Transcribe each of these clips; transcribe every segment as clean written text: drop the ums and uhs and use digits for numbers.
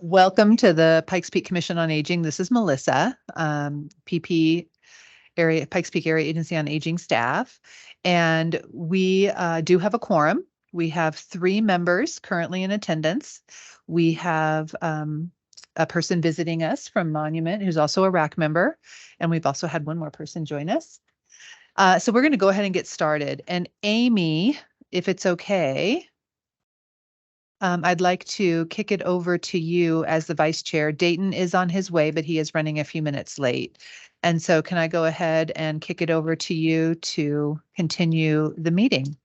Welcome to the Pikes Peak Commission on Aging. This is Melissa, Pikes Peak Area Agency on Aging staff. And we do have a quorum. We have 3 members currently in attendance. We have a person visiting us from Monument who's also a RAC member. And we've also had one more person join us. So we're going to go ahead and get started. And Amy, if it's okay, I'd like to kick it over to you as the vice chair. Dayton is on his way, but he is running a few minutes late. And so can I go ahead and kick it over to you to continue the meeting?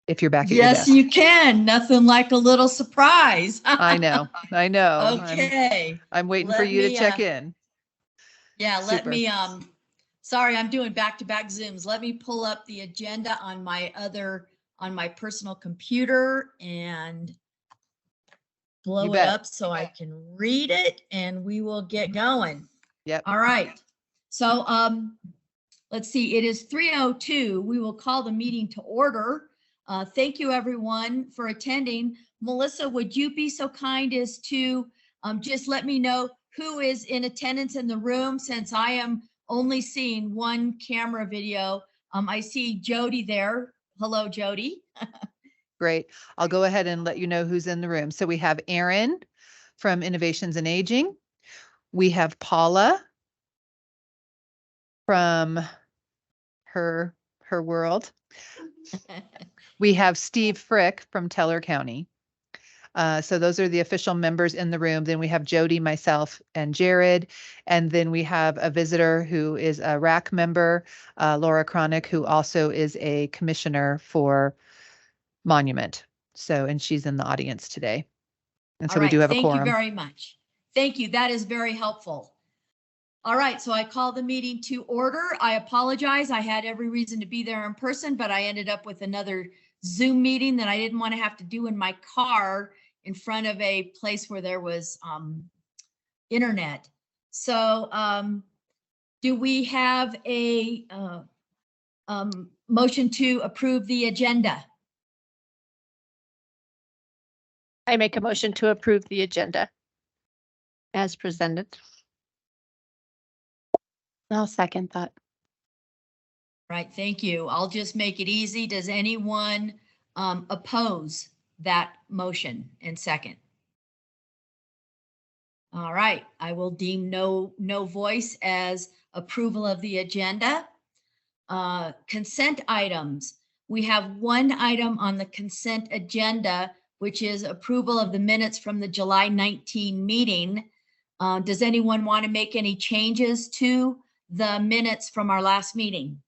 If you're back at your Yes, desk. you can. Nothing like a little surprise. I know. Okay. I'm waiting for you to check in. Yeah, Super. let me, sorry, I'm doing back-to-back Zooms. Let me pull up the agenda on my personal computer and blow it up so I can read it, and we will get going. Yep. All right. So, let's see, it is 3:02. We will call the meeting to order. Thank you, everyone, for attending. Melissa, would you be so kind as to just let me know who is in attendance in the room, since I am only seeing one camera video. I see Jody there. Hello, Jody. Great. I'll go ahead and let you know who's in the room. So we have Erin from Innovations in Aging. We have Paula from her world. We have Steve Frick from Teller County. So those are the official members in the room. Then we have Jody, myself, and Jared. And then we have a visitor who is a RAC member, Laura Cronick, who also is a commissioner for Monument. So, and she's in the audience today. And so we do have a quorum. Thank you very much. Thank you. That is very helpful. All right, so I call the meeting to order. I apologize. I had every reason to be there in person, but I ended up with another Zoom meeting that I didn't want to have to do in my car in front of a place where there was internet. So do we have a motion to approve the agenda? I make a motion to approve the agenda as presented. I'll second that. Right, thank you. I'll just make it easy. Does anyone oppose that motion and second? All right, I will deem no voice as approval of the agenda. Consent items. We have one item on the consent agenda, which is approval of the minutes from the July 19 meeting. Does anyone want to make any changes to the minutes from our last meeting?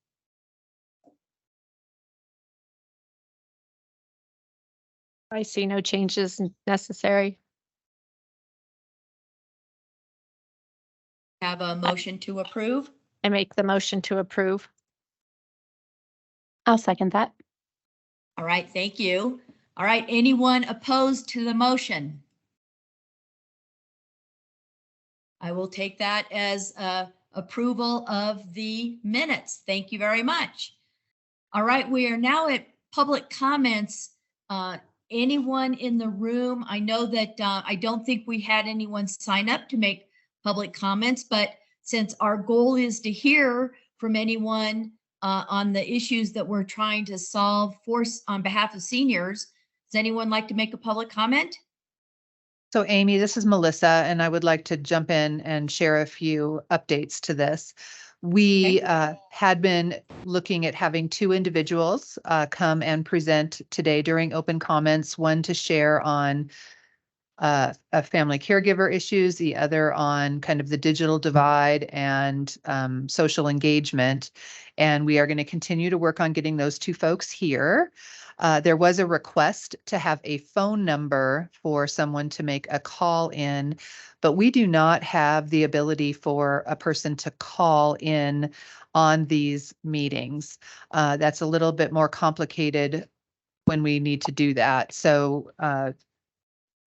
I see no changes necessary. Have a motion to approve? I make the motion to approve. I'll second that. All right, thank you. All right, anyone opposed to the motion? I will take that as approval of the minutes. Thank you very much. All right, we are now at public comments. Anyone in the room? I know that I don't think we had anyone sign up to make public comments, but since our goal is to hear from anyone on the issues that we're trying to solve on behalf of seniors, does anyone like to make a public comment? So Amy, this is Melissa, and I would like to jump in and share a few updates to this. We had been looking at having 2 individuals come and present today during open comments, one to share on family caregiver issues, the other on kind of the digital divide and social engagement. And we are going to continue to work on getting those 2 folks here. There was a request to have a phone number for someone to make a call in, but we do not have the ability for a person to call in on these meetings. That's a little bit more complicated when we need to do that. So,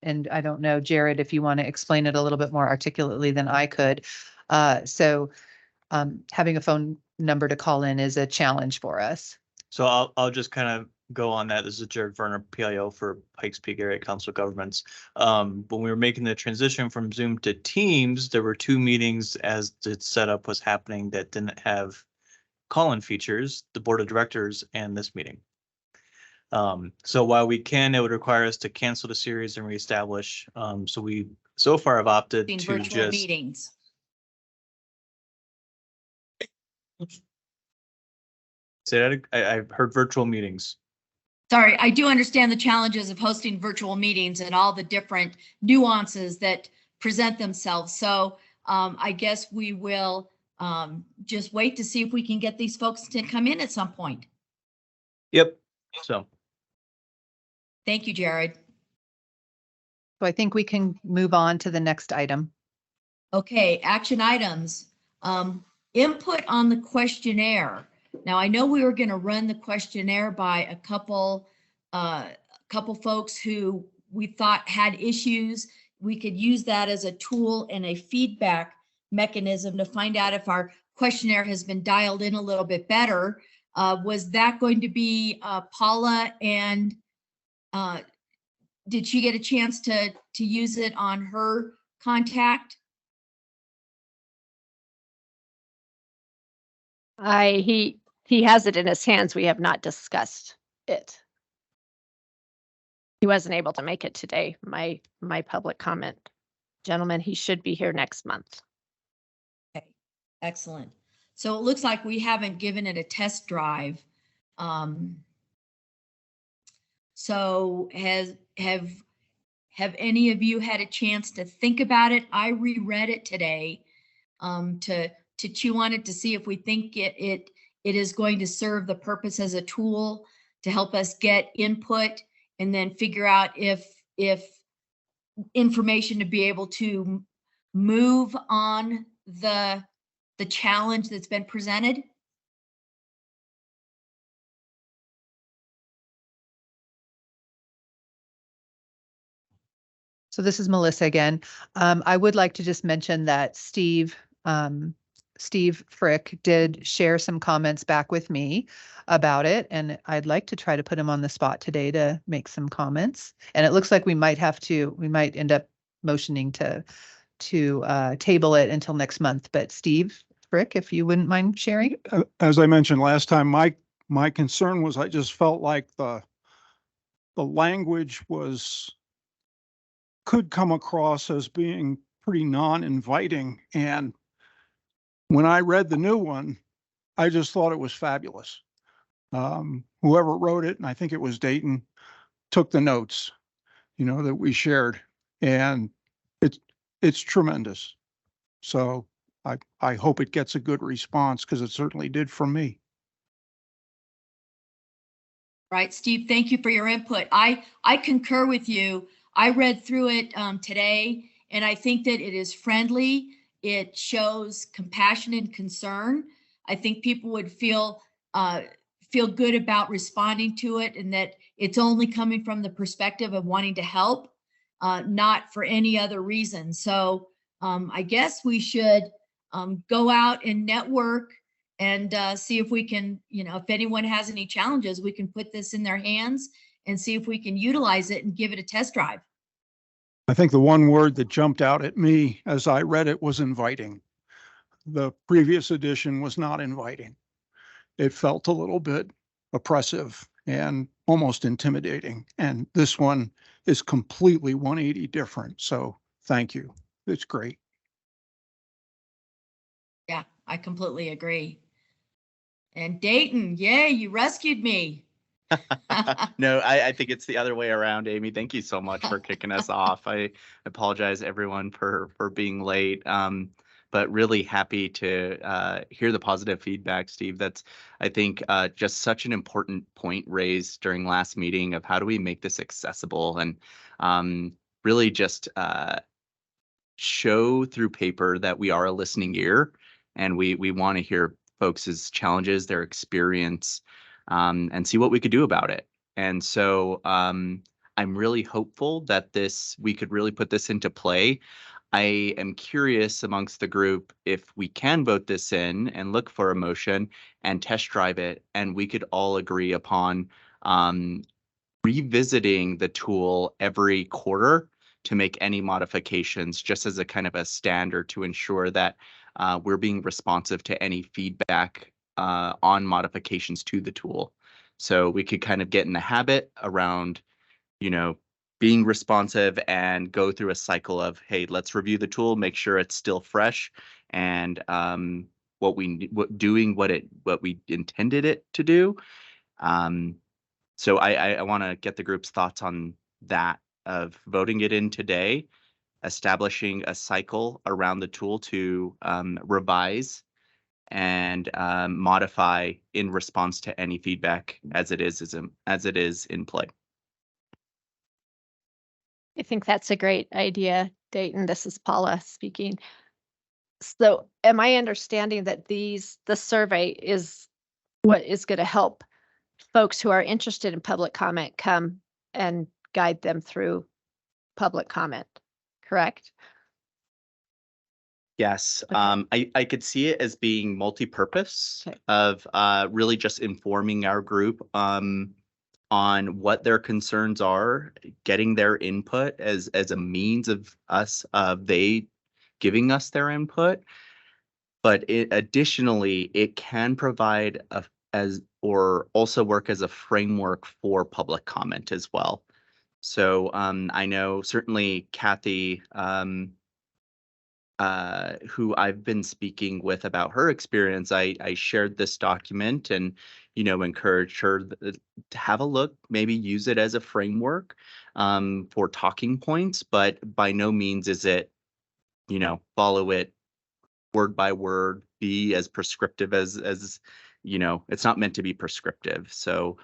and I don't know, Jared, if you want to explain it a little bit more articulately than I could. So having a phone number to call in is a challenge for us. So I'll just kind of go on that. This is Jared Verner, PIO for Pikes Peak Area Council of Governments. When we were making the transition from Zoom to Teams, there were 2 meetings as the setup was happening that didn't have call-in features, the board of directors and this meeting. So while we can, it would require us to cancel the series and reestablish. So we so far have opted In to virtual just meetings. say that. I've heard virtual meetings. Sorry, I do understand the challenges of hosting virtual meetings and all the different nuances that present themselves. So I guess we will just wait to see if we can get these folks to come in at some point. Yep. So Thank you, Jared. So I think we can move on to the next item. Okay, action items. Input on the questionnaire. Now, I know we were going to run the questionnaire by a couple folks who we thought had issues. We could use that as a tool and a feedback mechanism to find out if our questionnaire has been dialed in a little bit better. Was that going to be Paula, and did she get a chance to use it on her contact? He has it in his hands. We have not discussed it. He wasn't able to make it today. My public comment gentleman, he should be here next month. Okay, excellent. So it looks like we haven't given it a test drive. So have any of you had a chance to think about it? I reread it today to chew on it to see if we think it is going to serve the purpose as a tool to help us get input and then figure out if information to be able to move on the challenge that's been presented. So this is Melissa again. I would like to just mention that Steve Frick did share some comments back with me about it, and I'd like to try to put him on the spot today to make some comments. And it looks like we might end up motioning to table it until next month. But Steve Frick, if you wouldn't mind sharing. As I mentioned last time, my concern was I just felt like the language could come across as being pretty non-inviting. And when I read the new one, I just thought it was fabulous. Whoever wrote it, and I think it was Dayton, took the notes, that we shared, and it's tremendous. So I hope it gets a good response, because it certainly did from me. Right, Steve, thank you for your input. I concur with you. I read through it today, and I think that it is friendly. It shows compassion and concern. I think people would feel good about responding to it, and that it's only coming from the perspective of wanting to help, not for any other reason. So I guess we should go out and network and see if we can, if anyone has any challenges, we can put this in their hands and see if we can utilize it and give it a test drive. I think the one word that jumped out at me as I read it was inviting. The previous edition was not inviting. It felt a little bit oppressive and almost intimidating. And this one is completely 180 different. So thank you. It's great. Yeah, I completely agree. And Dayton, yay, you rescued me. No, I think it's the other way around, Amy. Thank you so much for kicking us off. I apologize everyone for being late. But really happy to hear the positive feedback, Steve. That's, I think, just such an important point raised during last meeting of how do we make this accessible, and really just show through paper that we are a listening ear, and we want to hear folks' challenges, their experience, and see what we could do about it. And so I'm really hopeful that we could really put this into play. I am curious amongst the group if we can vote this in and look for a motion and test drive it, and we could all agree upon revisiting the tool every quarter to make any modifications, just as a kind of a standard to ensure that we're being responsive to any feedback on modifications to the tool. So we could kind of get in the habit around, being responsive and go through a cycle of, hey, let's review the tool, make sure it's still fresh, and doing what we intended it to do. So I want to get the group's thoughts on that, of voting it in today, establishing a cycle around the tool to revise and modify in response to any feedback as it is in play. I think that's a great idea, Dayton. This is Paula speaking. So am I understanding that the survey is what is going to help folks who are interested in public comment come and guide them through public comment, correct? Yes, Okay. I could see it as being multi-purpose, Okay. of really just informing our group on what their concerns are, getting their input as a means of they giving us their input. But additionally, it can provide or also work as a framework for public comment as well. So I know certainly Kathy, who I've been speaking with about her experience, I shared this document and, encouraged her to have a look, maybe use it as a framework for talking points, but by no means is it, follow it word by word, be as prescriptive as it's not meant to be prescriptive. So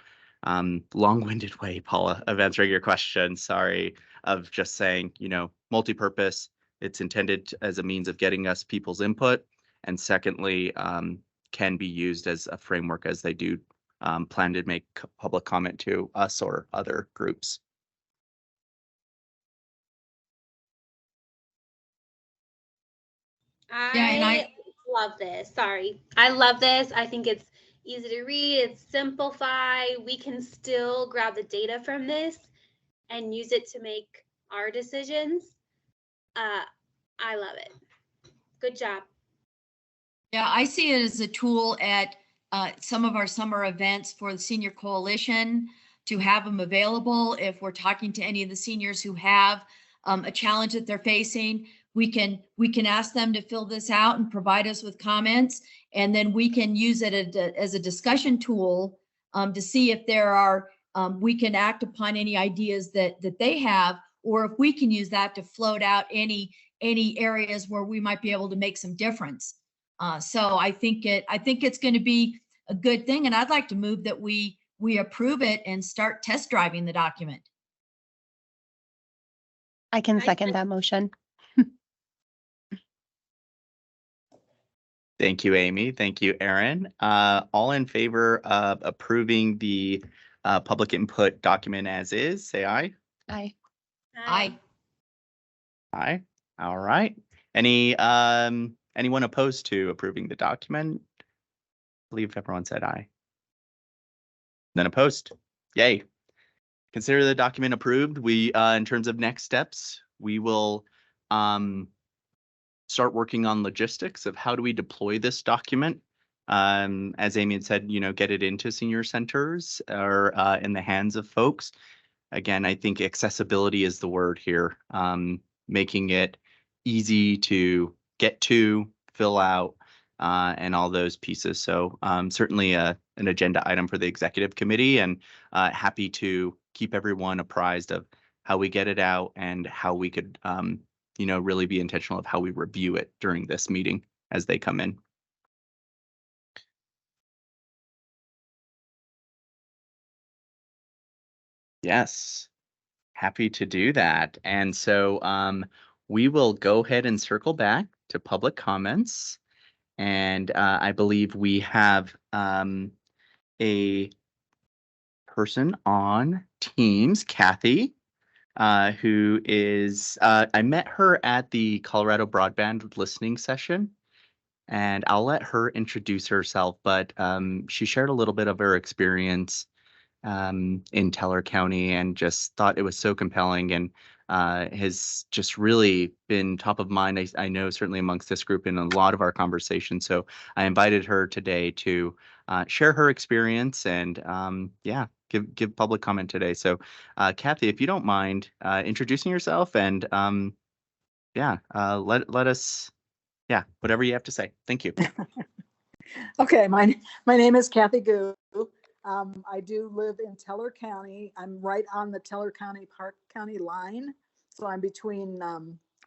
long-winded way, Paula, of answering your question. Sorry, of just saying, multi-purpose. It's intended as a means of getting us people's input. And secondly, can be used as a framework as they do plan to make public comment to us or other groups. I love this. Sorry. I love this. I think it's easy to read. It's simplified. We can still grab the data from this and use it to make our decisions. I love it. Good job. Yeah, I see it as a tool at some of our summer events for the Senior Coalition, to have them available if we're talking to any of the seniors who have a challenge that they're facing. We can ask them to fill this out and provide us with comments, and then we can use it as a discussion tool to see if there are we can act upon any ideas that they have, or if we can use that to float out any areas where we might be able to make some difference. So I think it's going to be a good thing, and I'd like to move that we approve it and start test driving the document. I can second that motion. Thank you, Amy. Thank you, Aaron. All in favor of approving the public input document as is, say aye. Aye. Aye. Aye. All right. Anyone opposed to approving the document? I believe everyone said aye. None opposed. Yay. Consider the document approved. We, in terms of next steps, we will start working on logistics of how do we deploy this document. As Amy had said, get it into senior centers or in the hands of folks. Again, I think accessibility is the word here, making it easy to get to, fill out, and all those pieces. So certainly an agenda item for the executive committee, and happy to keep everyone apprised of how we get it out and how we could really be intentional of how we review it during this meeting as they come in. Yes, happy to do that. And so we will go ahead and circle back to public comments. And I believe we have a person on Teams, Kathy, who is, I met her at the Colorado Broadband listening session, and I'll let her introduce herself, but she shared a little bit of her experience in Teller County, and just thought it was so compelling, and has just really been top of mind. I know certainly amongst this group in a lot of our conversations. So I invited her today to share her experience and yeah, give public comment today. So Kathy, if you don't mind introducing yourself and yeah, let us, yeah, whatever you have to say. Thank you. Okay, my name is Kathy Gu. I do live in Teller County. I'm right on the Teller County Park County line, so I'm between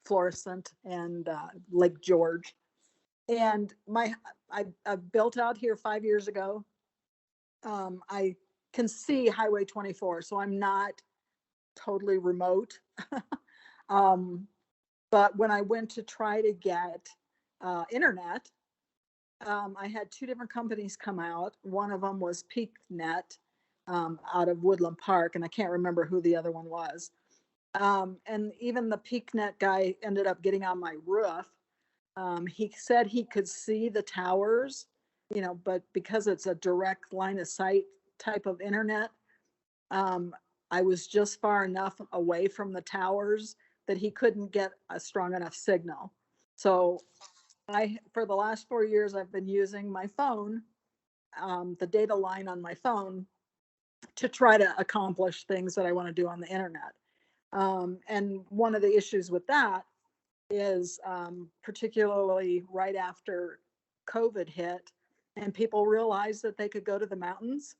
Florissant and Lake George. And I built out here 5 years ago. I can see Highway 24, so I'm not totally remote. But when I went to try to get internet, I had two different companies come out. One of them was PeakNet out of Woodland Park, and I can't remember who the other one was. And even the PeakNet guy ended up getting on my roof. He said he could see the towers, but because it's a direct line of sight type of internet, I was just far enough away from the towers that he couldn't get a strong enough signal. So for the last 4 years, I've been using my phone, the data line on my phone, to try to accomplish things that I want to do on the internet. And one of the issues with that is particularly right after COVID hit and people realized that they could go to the mountains.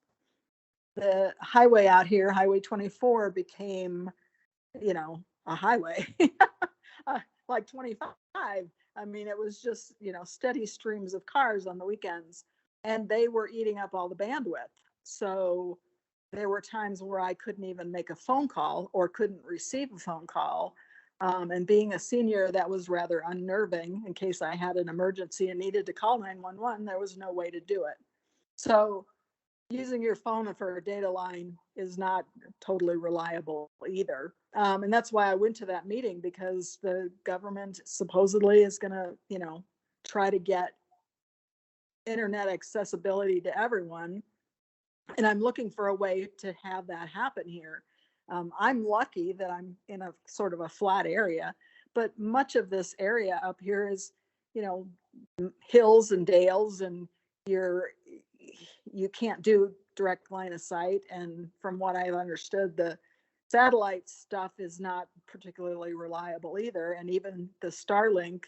The highway out here, Highway 24, became, a highway like 25. I mean, it was just, steady streams of cars on the weekends, and they were eating up all the bandwidth. So there were times where I couldn't even make a phone call or couldn't receive a phone call. And being a senior, that was rather unnerving. In case I had an emergency and needed to call 911, there was no way to do it. So using your phone for a data line is not totally reliable either. And that's why I went to that meeting, because the government supposedly is going to, try to get internet accessibility to everyone. And I'm looking for a way to have that happen here. I'm lucky that I'm in a sort of a flat area, but much of this area up here is, hills and dales, and you can't do direct line of sight. And from what I've understood, the satellite stuff is not particularly reliable either. And even the Starlink,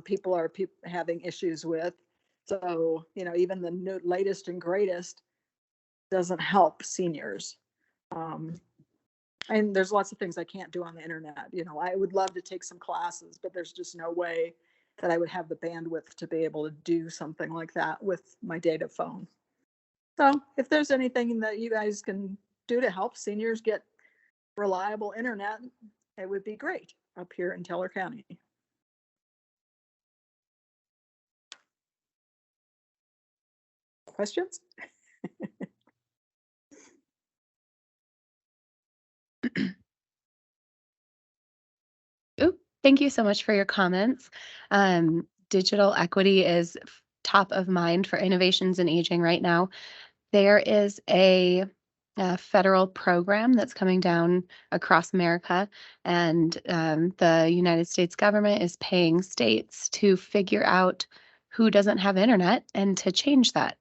people are having issues with. So, even the latest and greatest doesn't help seniors. And there's lots of things I can't do on the internet. I would love to take some classes, but there's just no way that I would have the bandwidth to be able to do something like that with my data phone. So if there's anything that you guys can do to help seniors get reliable internet, it would be great up here in Teller County. Questions? Thank you so much for your comments. Digital equity is top of mind for innovations in aging right now. There is a federal program that's coming down across America, and the United States government is paying states to figure out who doesn't have internet and to change that.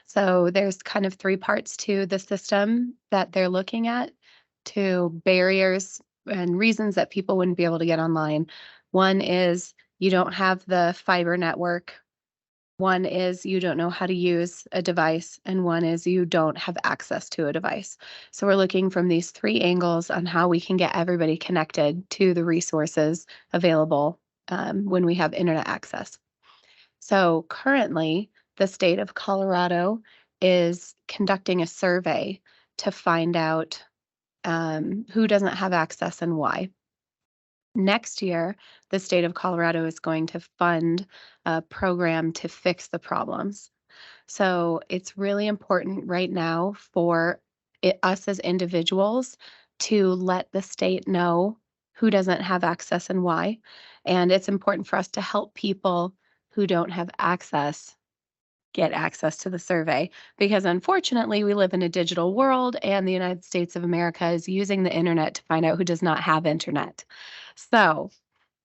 So there's kind of three parts to the system that they're looking at, to barriers and reasons that people wouldn't be able to get online. One is you don't have the fiber network. One is you don't know how to use a device, and one is you don't have access to a device. So we're looking from these three angles on how we can get everybody connected to the resources available when we have internet access. So currently, the state of Colorado is conducting a survey to find out who doesn't have access and why. Next year, the state of Colorado is going to fund a program to fix the problems. So it's really important right now for us as individuals to let the state know who doesn't have access and why. And it's important for us to help people who don't have access get access to the survey, because unfortunately we live in a digital world and the United States of America is using the internet to find out who does not have internet. So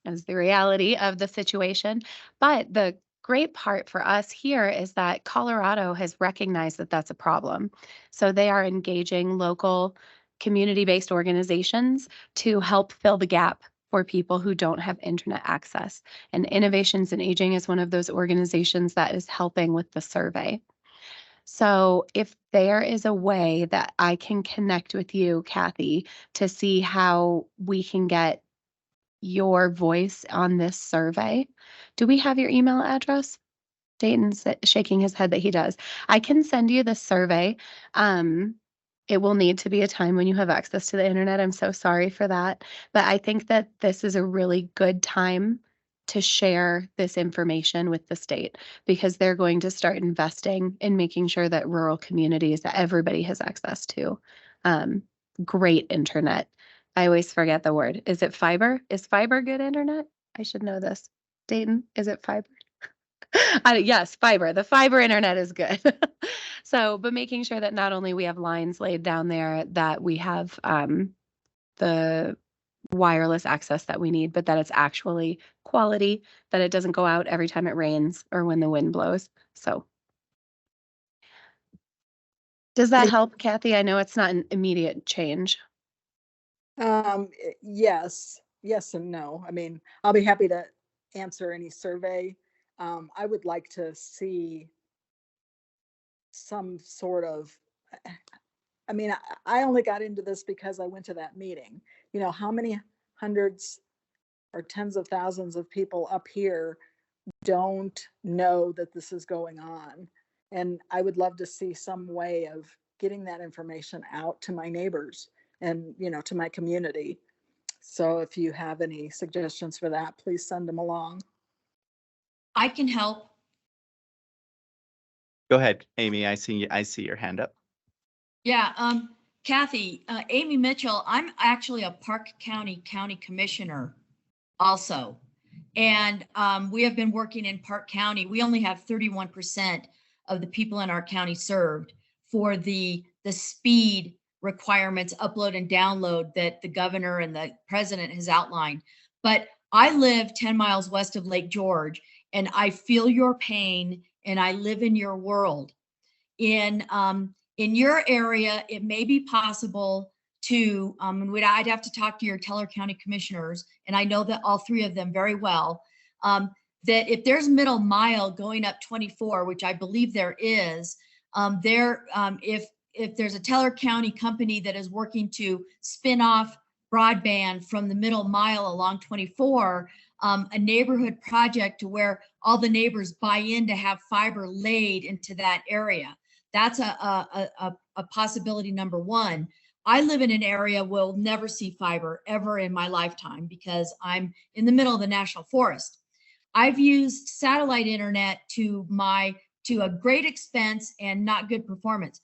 is the reality of the situation. But the great part for us here is that Colorado has recognized that that's a problem. So they are engaging local community-based organizations to help fill the gap for people who don't have internet access. And Innovations in Aging is one of those organizations that is helping with the survey. So if there is a way that I can connect with you, Kathy, to see how we can get your voice on this survey. Do we have your email address? Dayton's shaking his head that he does. I can send you the survey. It will need to be a time when you have access to the internet. I'm so sorry for that. But I think that this is a really good time to share this information with the state, because they're going to start investing in making sure that rural communities, that everybody has access to great internet. I always forget the word. Is it fiber? Is fiber good internet? I should know this. Dayton, is it fiber? Yes, fiber. The fiber internet is good. So, but making sure that not only we have lines laid down there, that we have the wireless access that we need, but that it's actually quality, that it doesn't go out every time it rains or when the wind blows. So does that help, Kathy? I know it's not an immediate change. Yes, yes and no. I mean, I'll be happy to answer any survey. I would like to see some sort of, I mean, I only got into this because I went to that meeting. You know, how many hundreds or tens of thousands of people up here don't know that this is going on? And I would love to see some way of getting that information out to my neighbors and, you know, to my community. So if you have any suggestions for that, please send them along. I can help. Go ahead, Amy. I see your hand up. Yeah, Kathy, Amy Mitchell, I'm actually a Park County Commissioner also. And we have been working in Park County. We only have 31% of the people in our county served for the speed requirements, upload and download that the governor and the president has outlined. But I live 10 miles west of Lake George, and I feel your pain, and I live in your world. In your area, it may be possible to, I'd have to talk to your Teller County commissioners, and I know that all three of them very well, that if there's middle mile going up 24, which I believe there is, if there's a Teller County company that is working to spin off broadband from the middle mile along 24, a neighborhood project to where all the neighbors buy in to have fiber laid into that area. That's a possibility number one. I live in an area where we'll never see fiber ever in my lifetime because I'm in the middle of the national forest. I've used satellite internet to a great expense and not good performance.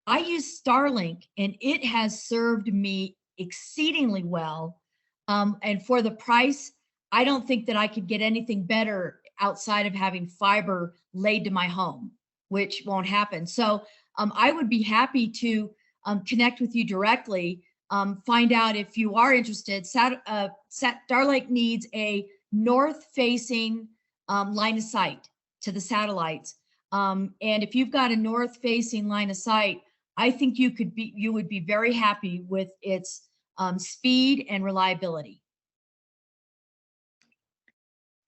I use Starlink, and it has served me exceedingly well. And for the price, I don't think that I could get anything better outside of having fiber laid to my home, which won't happen. So I would be happy to connect with you directly, find out if you are interested. Starlink needs a north-facing line of sight to the satellites. And if you've got a north-facing line of sight, I think you would be very happy with its speed and reliability.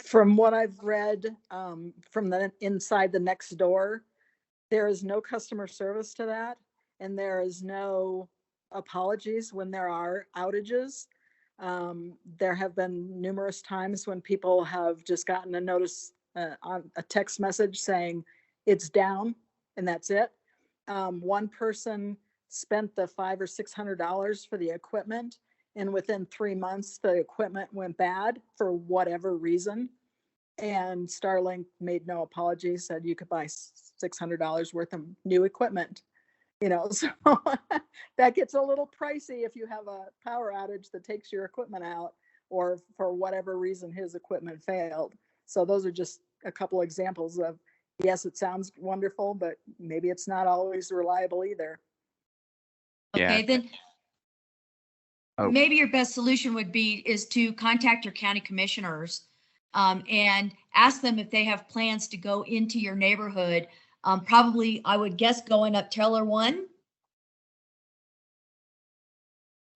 From what I've read from the inside the next door, there is no customer service to that, and there is no apologies when there are outages. There have been numerous times when people have just gotten a notice on a text message saying it's down, and that's it. One person spent the $500 or $600 for the equipment, and within 3 months, the equipment went bad for whatever reason. And Starlink made no apologies, said you could buy $600 worth of new equipment. You know, so that gets a little pricey if you have a power outage that takes your equipment out, or for whatever reason his equipment failed. So those are just a couple examples of yes, it sounds wonderful, but maybe it's not always reliable either. Okay, Yeah. then Oh. maybe your best solution would be is to contact your county commissioners and ask them if they have plans to go into your neighborhood. Probably, I would guess, going up Taylor 1.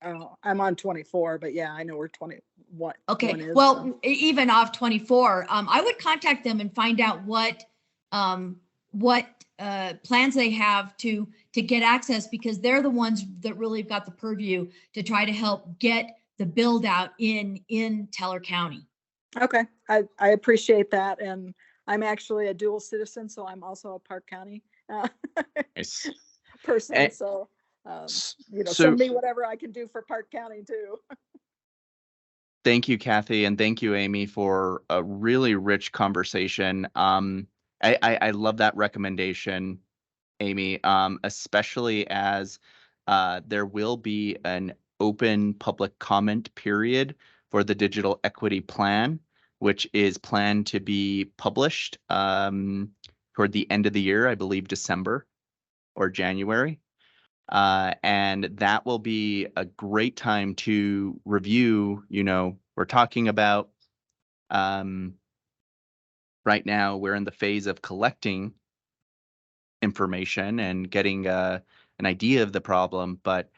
I'm on 24, but yeah, I know where 21 Okay, is. well, even off 24, I would contact them and find out what plans they have to get access, because they're the ones that really got the purview to try to help get the build out in Teller County. Okay, I appreciate that, and I'm actually a dual citizen, so I'm also a Park County Nice. person. And- So you know, so- send me whatever I can do for Park County too. Thank you, Kathy, and thank you, Amy, for a really rich conversation. I love that recommendation, Amy, especially as there will be an open public comment period for the digital equity plan, which is planned to be published toward the end of the year, I believe December or January. And that will be a great time to review. We're talking about right now, we're in the phase of collecting information and getting an idea of the problem, but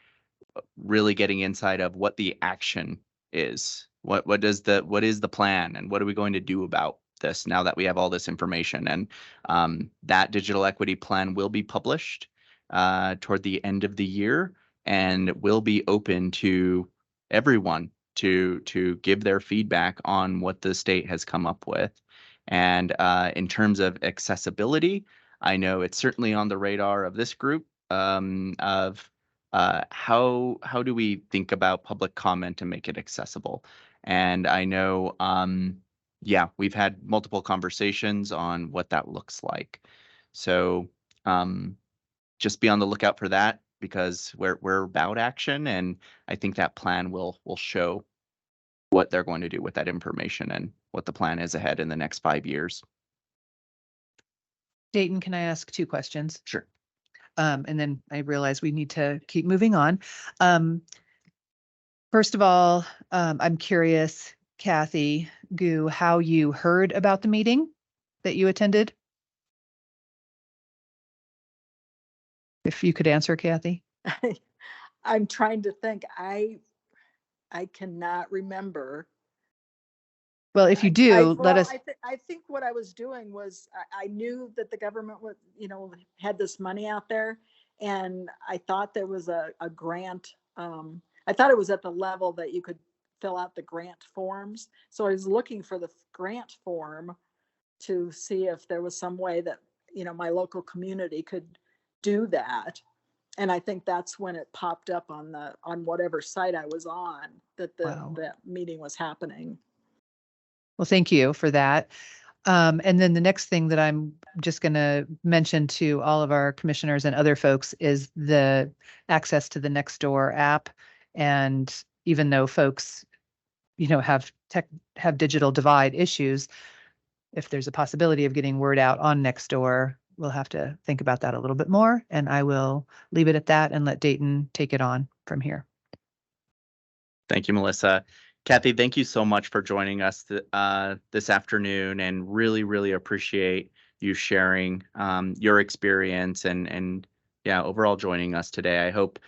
really getting inside of what the action is. What is the plan, and what are we going to do about this now that we have all this information? And that digital equity plan will be published toward the end of the year, and will be open to everyone to give their feedback on what the state has come up with. And in terms of accessibility, I know it's certainly on the radar of this group of how do we think about public comment and make it accessible? And I know, yeah, we've had multiple conversations on what that looks like. So just be on the lookout for that, because we're about action, and I think that plan will show what they're going to do with that information and what the plan is ahead in the next 5 years. Dayton, can I ask 2 questions? Sure. And then I realize we need to keep moving on. First of all, I'm curious, Kathy Gu, how you heard about the meeting that you attended? If you could answer, Kathy. I'm trying to think. I cannot remember. Well, if you do, let us. I think what I was doing was I knew that the government was, had this money out there, and I thought there was a grant. I thought it was at the level that you could fill out the grant forms. So I was looking for the grant form to see if there was some way that, my local community could do that. And I think that's when it popped up on whatever site I was on, that Wow. that meeting was happening. Well, thank you for that. And then the next thing that I'm just going to mention to all of our commissioners and other folks is the access to the Nextdoor app. And even though folks, have digital divide issues, if there's a possibility of getting word out on Nextdoor, we'll have to think about that a little bit more. And I will leave it at that and let Dayton take it on from here. Thank you, Melissa. Kathy, thank you so much for joining us this afternoon, and really, really appreciate you sharing your experience and yeah, overall joining us today. I hope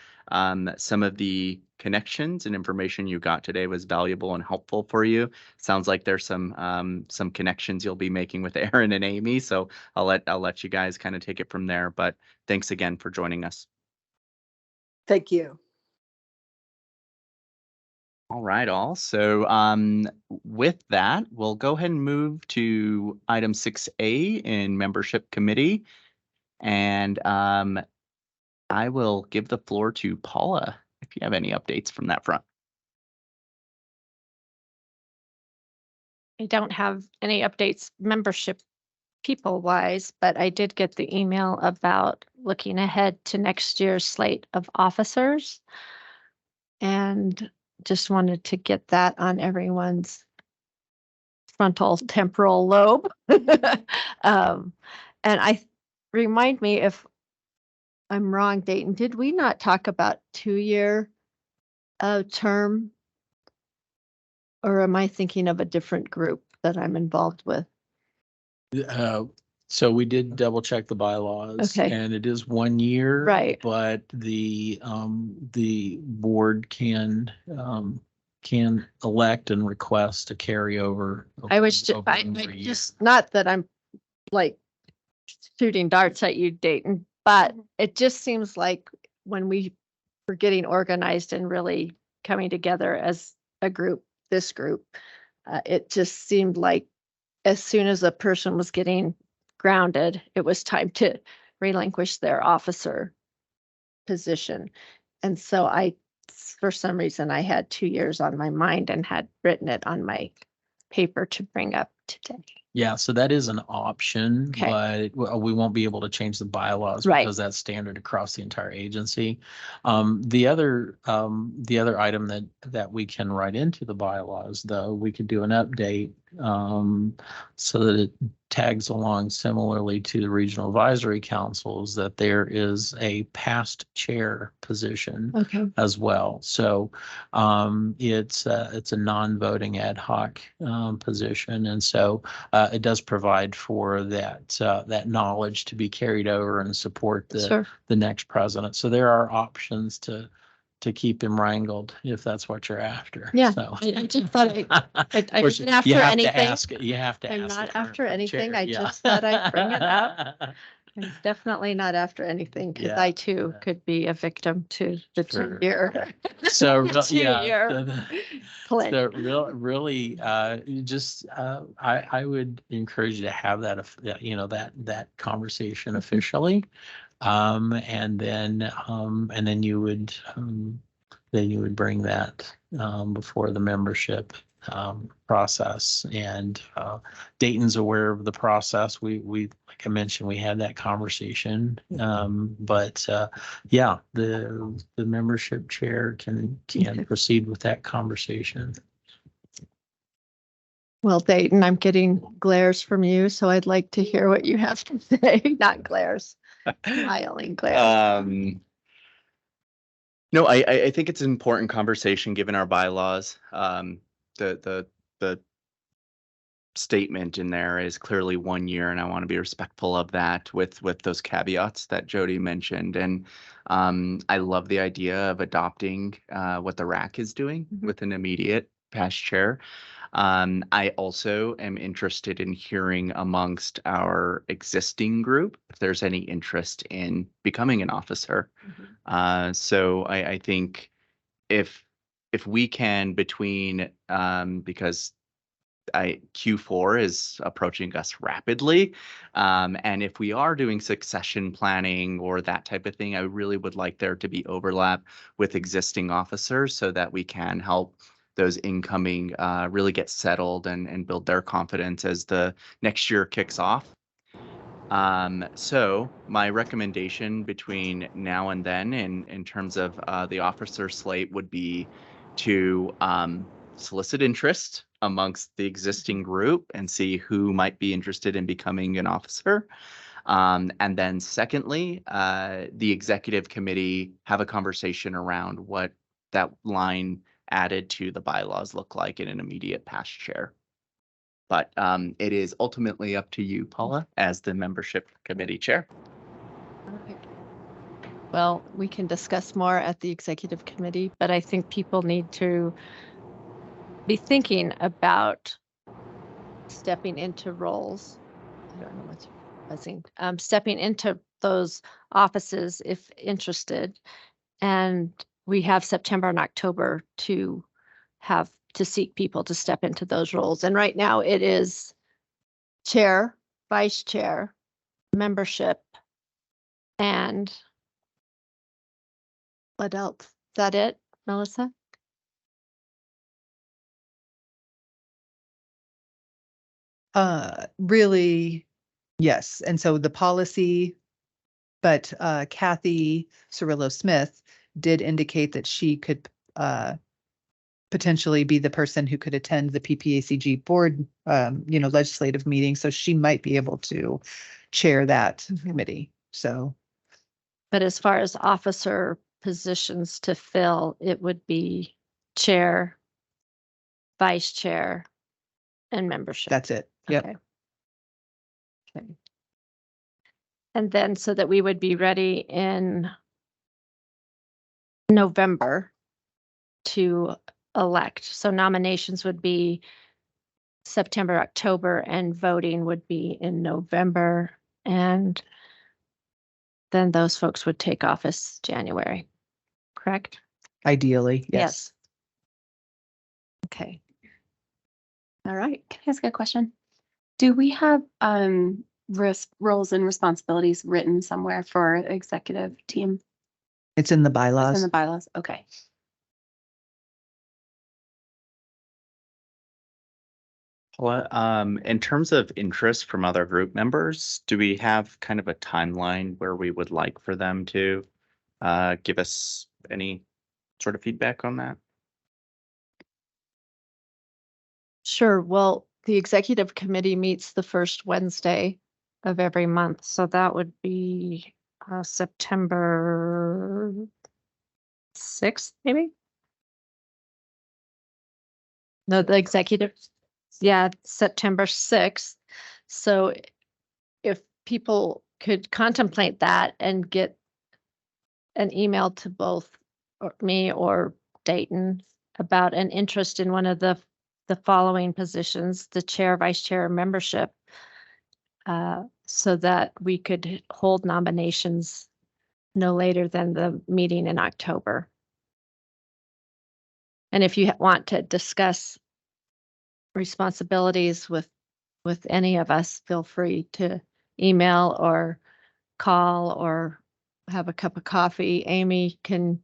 some of the connections and information you got today was valuable and helpful for you. Sounds like there's some connections you'll be making with Aaron and Amy, so I'll let you guys kind of take it from there. But thanks again for joining us. Thank you. All right, all. So with that, we'll go ahead and move to item 6A in membership committee. And I will give the floor to Paula if you have any updates from that front. I don't have any updates membership people wise, but I did get the email about looking ahead to next year's slate of officers. And just wanted to get that on everyone's frontal temporal lobe. And remind me if I'm wrong, Dayton, did we not talk about 2-year term? Or am I thinking of a different group that I'm involved with? So we did double check the bylaws Okay. and it is 1 year. Right. But the board can elect and request a carryover. I was over I another year. just, not that I'm like shooting darts at you, Dayton, but it just seems like when we were getting organized and really coming together as a group, this group, it just seemed like as soon as a person was getting grounded, it was time to relinquish their officer position. And so for some reason, I had 2 years on my mind and had written it on my paper to bring up today. Yeah, so that is an option, Okay. but we won't be able to change the bylaws Right. because that's standard across the entire agency. The other item that we can write into the bylaws, though, we could do an update so that it tags along similarly to the regional advisory councils, that there is a past chair position Okay. as well. So it's a non-voting ad hoc position, and so it does provide for that knowledge to be carried over and support Sure. the next president. So there are options to keep him wrangled if that's what you're after. Yeah. So I just thought I Of course, wasn't after you have anything. to ask. You have to I'm ask. not the current after anything. chair. I just thought I'd bring it up. I'm definitely not after anything because Yeah, I too yeah. could be a victim to the Sure. 2-year. So yeah, 2-year plan. so really, just I would encourage you to have that conversation officially, and then you would bring that before the membership process. And Dayton's aware of the process. We like I mentioned, we had that conversation. But yeah, the membership chair can Okay. proceed with that conversation. Well, Dayton, I'm getting glares from you, so I'd like to hear what you have to say. Not glares, smiling glares. No, I think it's an important conversation given our bylaws. The statement in there is clearly 1 year, and I want to be respectful of that with those caveats that Jody mentioned. And I love the idea of adopting what the RAC is doing with an immediate past chair. I also am interested in hearing amongst our existing group if there's any interest in becoming an officer. So I think if we can between because Q4 is approaching us rapidly, and if we are doing succession planning or that type of thing, I really would like there to be overlap with existing officers so that we can help those incoming really get settled and build their confidence as the next year kicks off. So my recommendation between now and then in terms of the officer slate would be to solicit interest amongst the existing group and see who might be interested in becoming an officer. And then secondly, the executive committee have a conversation around what that line added to the bylaws look like in an immediate past chair. But it is ultimately up to you, Paula, as the membership committee chair. Well, we can discuss more at the executive committee, but I think people need to be thinking about stepping into roles. I don't know what's buzzing. Stepping into those offices if interested. And we have September and October to seek people to step into those roles. And right now it is chair, vice chair, membership, and what else? Is that it, Melissa? Really, yes. And so the policy, but Kathy Cirillo Smith did indicate that she could potentially be the person who could attend the PPACG board, legislative meeting. So she might be able to chair that committee. So But as far as officer positions to fill, it would be chair, vice chair, and membership. that's it. Yep. Okay. Okay. And then so that we would be ready in November to elect. So nominations would be September, October, and voting would be in November. And then those folks would take office January, correct? Ideally, Yes. yes. Okay. All right. Can I ask a question? Do we have roles and responsibilities written somewhere for executive team? It's in the It's bylaws. in the bylaws. Okay. Well, in terms of interest from other group members, do we have kind of a timeline where we would like for them to give us any sort of feedback on that? Sure. Well, the executive committee meets the first Wednesday of every month. So that would be September 6th, maybe? No, the executive, yeah, September 6th. So if people could contemplate that and get an email to both me or Dayton about an interest in one of the following positions, the chair, vice chair, membership, so that we could hold nominations no later than the meeting in October. And if you want to discuss responsibilities with any of us, feel free to email or call or have a cup of coffee. Amy can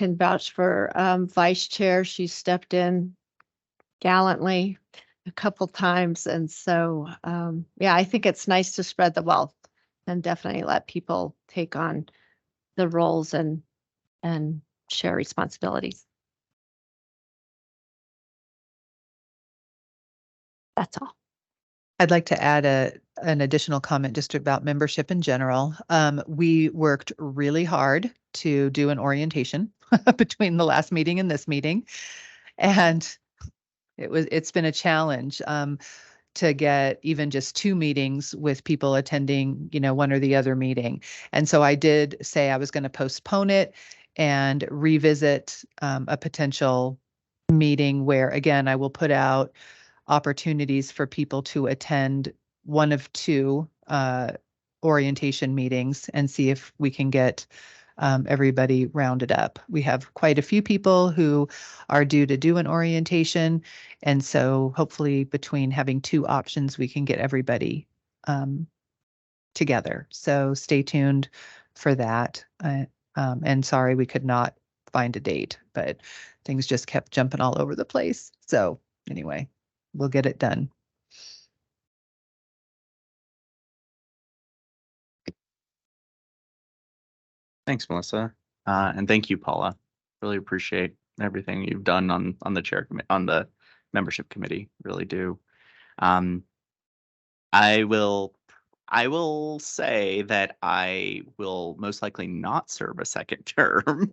vouch for vice chair. She stepped in gallantly a couple times. And so, yeah, I think it's nice to spread the wealth and definitely let people take on the roles and share responsibilities. That's all. I'd like to add an additional comment just about membership in general. We worked really hard to do an orientation between the last meeting and this meeting. And it's been a challenge to get even just 2 meetings with people attending, one or the other meeting. And so I did say I was going to postpone it and revisit a potential meeting where, again, I will put out opportunities for people to attend one of 2 orientation meetings and see if we can get everybody rounded up. We have quite a few people who are due to do an orientation. And so hopefully between having 2 options, we can get everybody together. So stay tuned for that. And sorry, we could not find a date, but things just kept jumping all over the place. So anyway, we'll get it done. Thanks, Melissa. And thank you, Paula. Really appreciate everything you've done on the chair on the membership committee. Really do. I will say that I will most likely not serve a second term.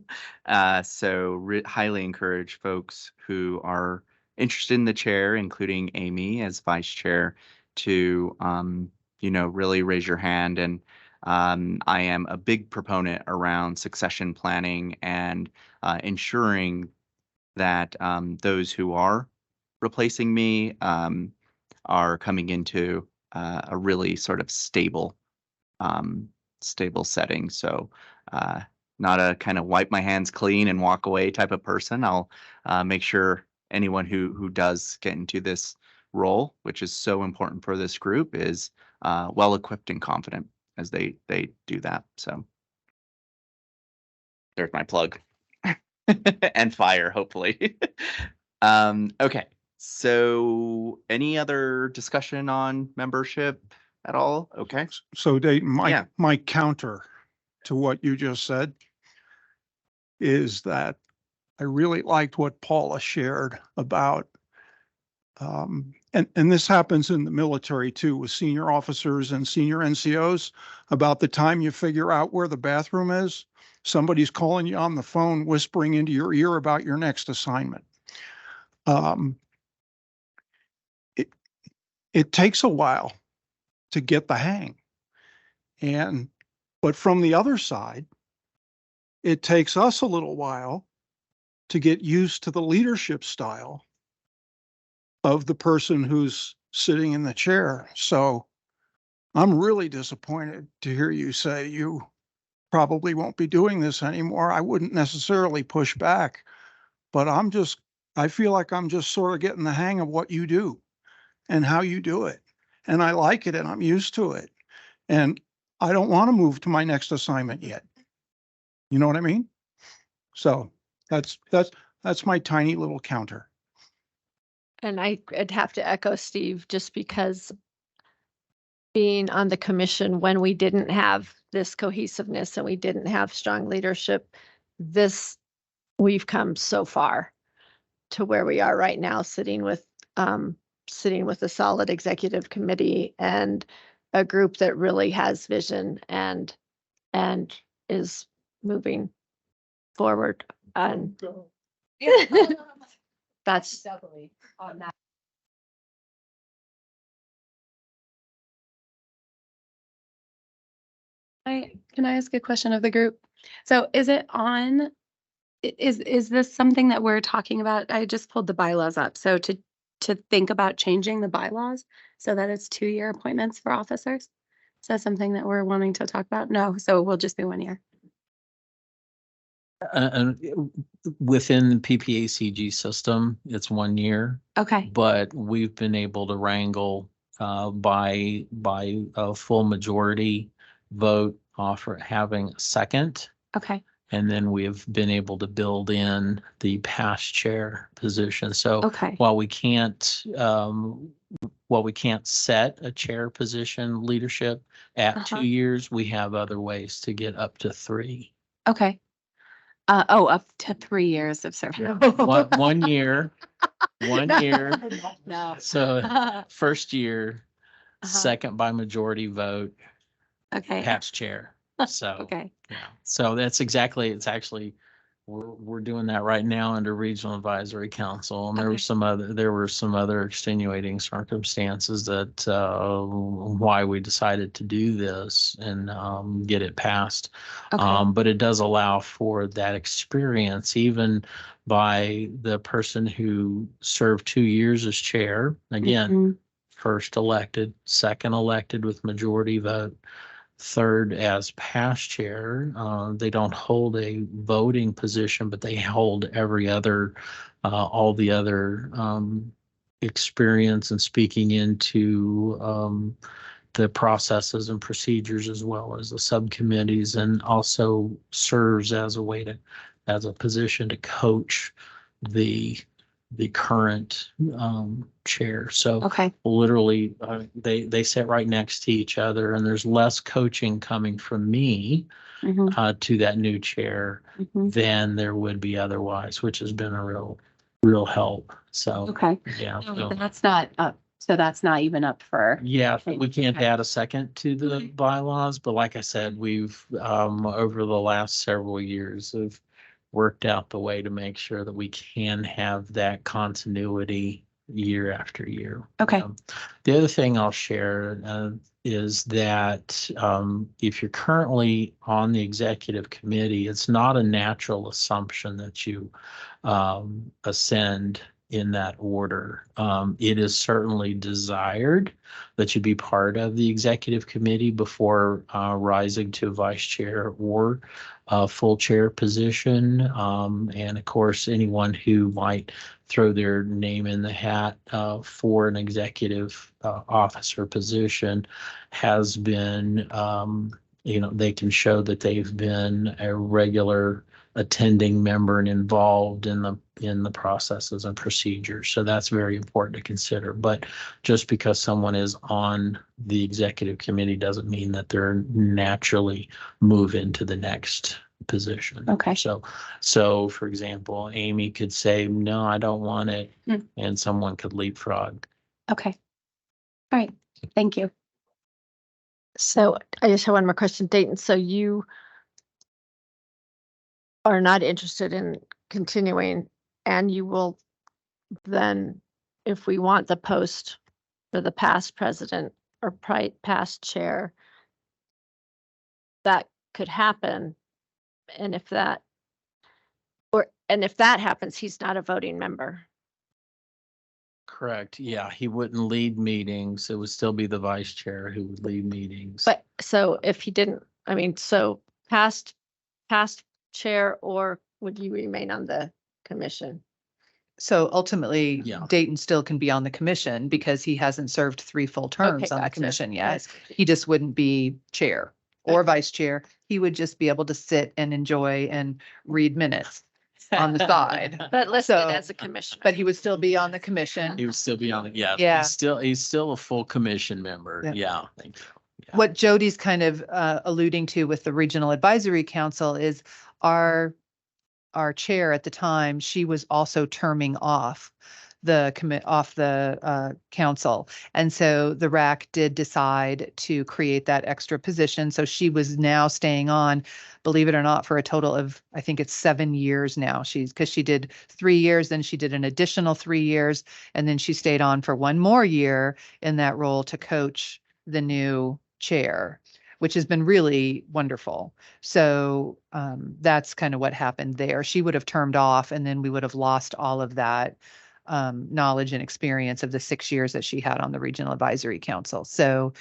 So highly encourage folks who are interested in the chair, including Amy as vice chair, to really raise your hand. And I am a big proponent around succession planning and ensuring that those who are replacing me are coming into a really sort of stable setting. So not a kind of wipe my hands clean and walk away type of person. I'll make sure anyone who does get into this role, which is so important for this group, is well equipped and confident as they do that. So there's my plug. And fire, hopefully. Okay. So any other discussion on membership at all? Okay. So Dayton, Yeah. my counter to what you just said is that I really liked what Paula shared about, and this happens in the military too, with senior officers and senior NCOs, about the time you figure out where the bathroom is, somebody's calling you on the phone, whispering into your ear about your next assignment. It takes a while to get the hang. But from the other side, it takes us a little while to get used to the leadership style of the person who's sitting in the chair. So I'm really disappointed to hear you say you probably won't be doing this anymore. I wouldn't necessarily push back, but I feel like I'm just sort of getting the hang of what you do and how you do it. And I like it and I'm used to it. And I don't want to move to my next assignment yet. You know what I mean? So that's my tiny little counter. And I'd have to echo Steve, just because being on the commission when we didn't have this cohesiveness and we didn't have strong leadership, we've come so far to where we are right now, sitting with a solid executive committee and a group that really has vision and is moving forward. And that's Definitely on that. Can I ask a question of the group? So is it on, is this something that we're talking about? I just pulled the bylaws up. So to think about changing the bylaws so that it's 2-year appointments for officers? Is that something that we're wanting to talk about? No, so we'll just be 1 year. And within the PPACG system, it's 1 year, Okay, but we've been able to wrangle by a full majority vote offer having a second. okay, And then we have been able to build in the past chair position. So okay. while we can't set a chair position leadership at 2 years, we have other ways to get up to 3. Okay. Up to 3 years of service. One year, 1 year. No. So first year, Uh-huh. second by majority vote, Okay, past chair. So, okay, yeah. So it's actually, we're doing that right now under Regional Advisory Council. And there were some other extenuating circumstances that, why we decided to do this and, get it passed. okay. But it does allow for that experience, even by the person who served 2 years as chair. Again, Mhm. first elected, second elected with majority vote, third as past chair. They don't hold a voting position, but they hold all the other experience and speaking into the processes and procedures, as well as the subcommittees, and also serves as a position to coach the current chair. So Okay, literally, they sit right next to each other, and there's less coaching coming from me mhm, to that new chair mhm. than there would be otherwise, which has been a real help. So, Okay. yeah. No, So, that's not up, so that's not even up for. yeah, we can't Okay. add a second to the Okay. bylaws, but like I said, we've over the last several years have worked out the way to make sure that we can have that continuity year after year. Okay. The other thing I'll share is that if you're currently on the executive committee, it's not a natural assumption that you ascend in that order. It is certainly desired that you be part of the executive committee before rising to vice chair or full chair position. And of course, anyone who might throw their name in the hat for an executive officer position has been, they can show that they've been a regular attending member and involved in the processes and procedures. So that's very important to consider. But just because someone is on the executive committee doesn't mean that they're naturally move into the next position. Okay. So for example, Amy could say, no, I don't want it. Hmm. And someone could leapfrog. Okay. All right. Thank you. So I just have one more question, Dayton. So you are not interested in continuing, and you will then, if we want the post for the past president or past chair, that could happen. And if that happens, he's not a voting member. Correct. Yeah, he wouldn't lead meetings. It would still be the vice chair who would lead meetings. But so if he didn't, I mean, so past chair, or would you remain on the commission? So ultimately, Yeah. Dayton still can be on the commission because he hasn't served 3 full terms on the gotcha. commission I yet. was confused. He just wouldn't be chair or vice chair. He would just be able to sit and enjoy and read minutes on the side. But listed So- as a commissioner. But he would still be on the commission. He would still be on, yeah. Yeah. He's still a full commission member. Yeah. Yeah. Thank you. Yeah. What Jody's kind of alluding to with the Regional Advisory Council is our chair at the time, she was also terming off the council. And so the RAC did decide to create that extra position. So she was now staying on, believe it or not, for a total of, I think it's 7 years now. Because she did 3 years, then she did an additional 3 years, and then she stayed on for 1 more year in that role to coach the new chair, which has been really wonderful. So that's kind of what happened there. She would have termed off, and then we would have lost all of that knowledge and experience of the 6 years that she had on the Regional Advisory Council. So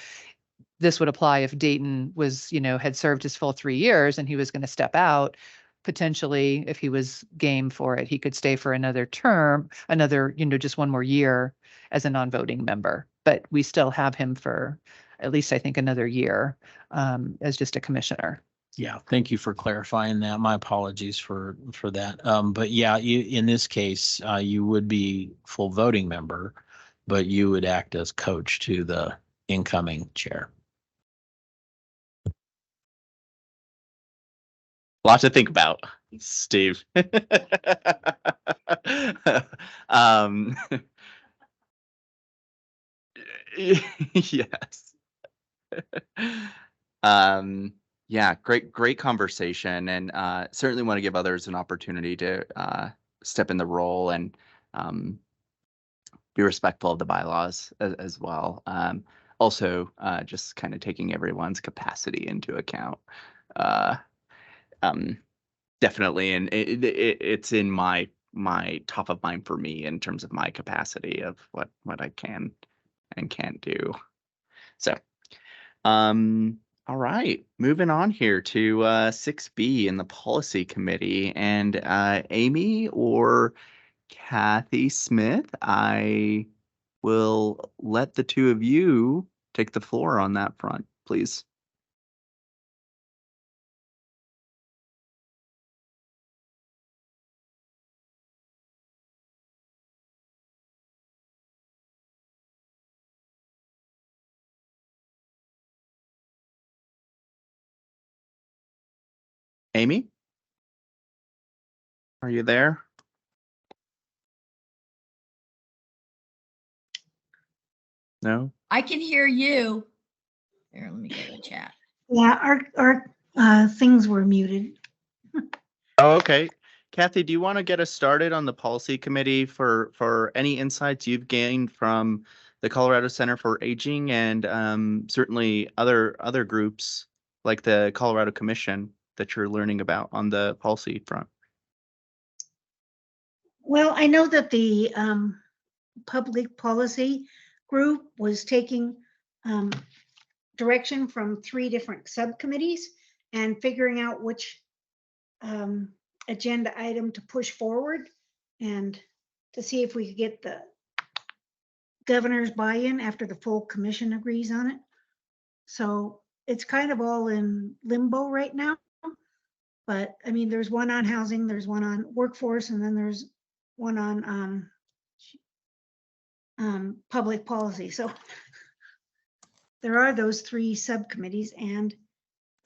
this would apply if Dayton was, had served his full 3 years and he was going to step out. Potentially, if he was game for it, he could stay for another term, just 1 more year as a non-voting member. But we still have him for at least, I think, another year as just a commissioner. Yeah, thank you for clarifying that. My apologies for that. But yeah, in this case, you would be full voting member, but you would act as coach to the incoming chair. A lot to think about, Steve. Yes. Yeah, great conversation, and certainly want to give others an opportunity to step in the role and be respectful of the bylaws as well. Also, just kind of taking everyone's capacity into account. Definitely, and it's in my top of mind for me in terms of my capacity of what I can and can't do. So, all right, moving on here to 6B in the policy committee, and Amy or Kathy Smith, I will let the two of you take the floor on that front, please. Amy, are you there? No? I can hear you. Here, let me go to the chat. Yeah, our things were muted. Oh, okay. Kathy, do you want to get us started on the policy committee for any insights you've gained from the Colorado Center for Aging and certainly other groups like the Colorado Commission that you're learning about on the policy front? Well, I know that the public policy group was taking direction from 3 different subcommittees and figuring out which agenda item to push forward and to see if we could get the governor's buy-in after the full commission agrees on it. So it's kind of all in limbo right now. But I mean, there's one on housing, there's one on workforce, and then there's one on public policy. So there are those 3 subcommittees, and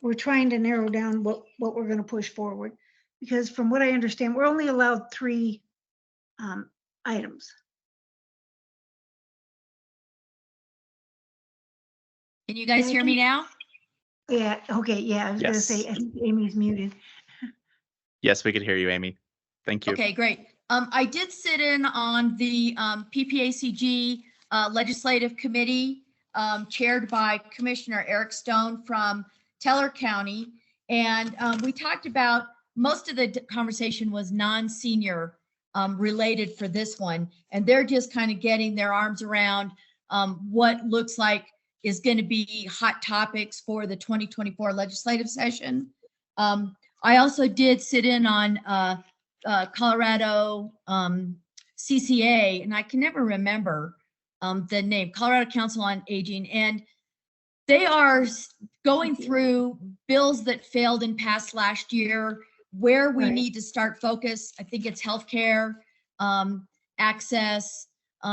we're trying to narrow down what we're going to push forward. Because from what I understand, we're only allowed 3 items. Can you guys hear me now? Yeah, okay, yeah, I was gonna Yes. say, I think Amy's muted. Yes, we could hear you, Amy. Thank you. Okay, great. I did sit in on the PPACG Legislative Committee chaired by Commissioner Eric Stone from Teller County. And we talked about, most of the conversation was non-senior related for this one. And they're just kind of getting their arms around what looks like is going to be hot topics for the 2024 legislative session. I also did sit in on Colorado CCA, and I can never remember the name, Colorado Council on Aging, and they are going through bills that failed and passed last year, where we need to start focus. I think it's healthcare, access.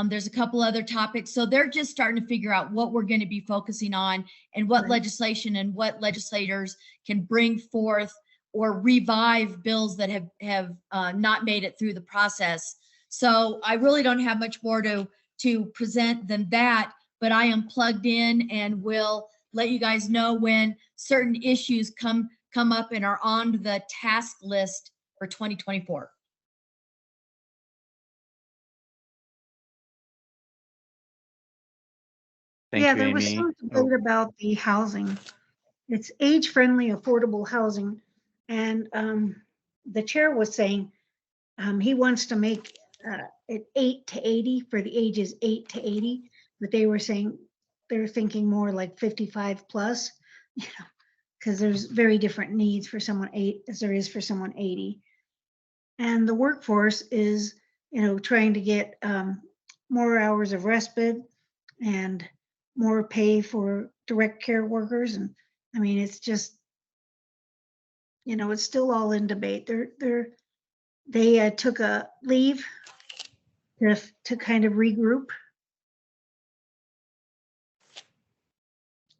There's a couple other topics. So they're just starting to figure out what we're going to be focusing on and what legislation and what legislators can bring forth or revive bills that have not made it through the process. So I really don't have much more to present than that, but I am plugged in and will let you guys know when certain issues come up and are on the task list for 2024. Thank Yeah, you, there was Amy. some debate about the housing. It's age-friendly, affordable housing. And the chair was saying he wants to make it 8 to 80 for the ages 8 to 80, but they were saying they're thinking more like 55 plus, you know, because there's very different needs for someone 8 as there is for someone 80. And the workforce is, you know, trying to get more hours of respite and more pay for direct care workers. And I mean, it's just, you know, it's still all in debate. They took a leave to kind of regroup,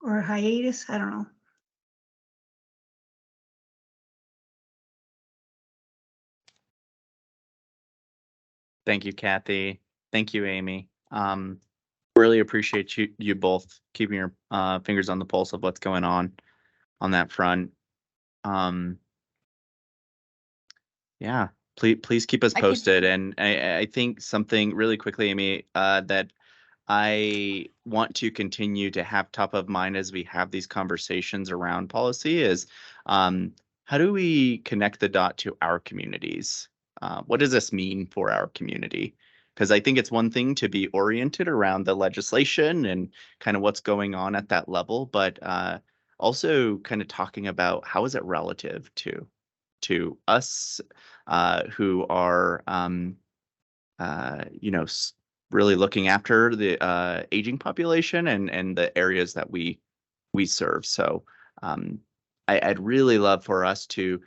or a hiatus, I don't know. Thank you, Kathy. Thank you, Amy. Really appreciate you both keeping your fingers on the pulse of what's going on that front. Yeah, please keep us posted. And I think something really quickly, Amy, that I want to continue to have top of mind as we have these conversations around policy is how do we connect the dot to our communities? What does this mean for our community? Because I think it's one thing to be oriented around the legislation and kind of what's going on at that level, but also kind of talking about how is it relative to us who are, you know, really looking after the aging population and the areas that we serve. So I'd really love for us to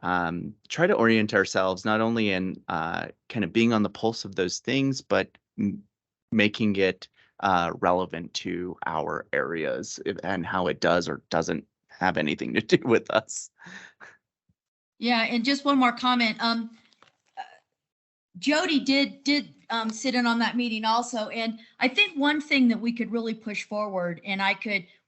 try to orient ourselves not only in kind of being on the pulse of those things, but making it relevant to our areas and how it does or doesn't have anything to do with us. Yeah, and just one more comment. Jody did sit in on that meeting also, and I think one thing that we could really push forward, and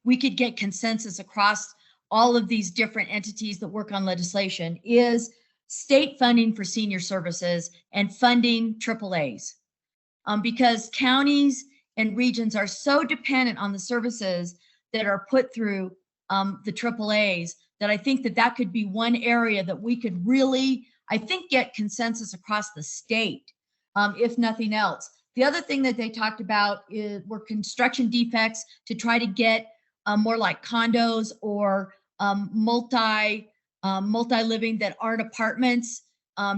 we could get consensus across all of these different entities that work on legislation, is state funding for senior services and funding AAAs, because counties and regions are so dependent on the services that are put through the AAAs that I think that could be one area that we could really, I think, get consensus across the state, if nothing else. The other thing that they talked about were construction defects to try to get more like condos or multi-living that aren't apartments,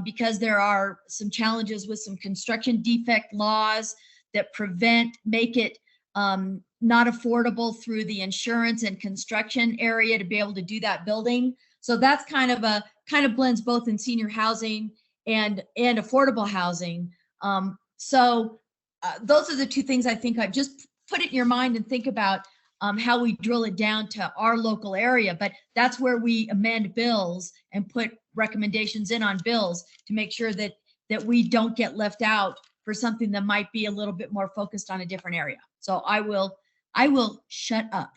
because there are some challenges with some construction defect laws that make it not affordable through the insurance and construction area to be able to do that building. So that's kind of blends both in senior housing and affordable housing. So those are the two things I think I just put it in your mind and think about. how we drill it down to our local area, but that's where we amend bills and put recommendations in on bills to make sure that we don't get left out for something that might be a little bit more focused on a different area. So I will shut up.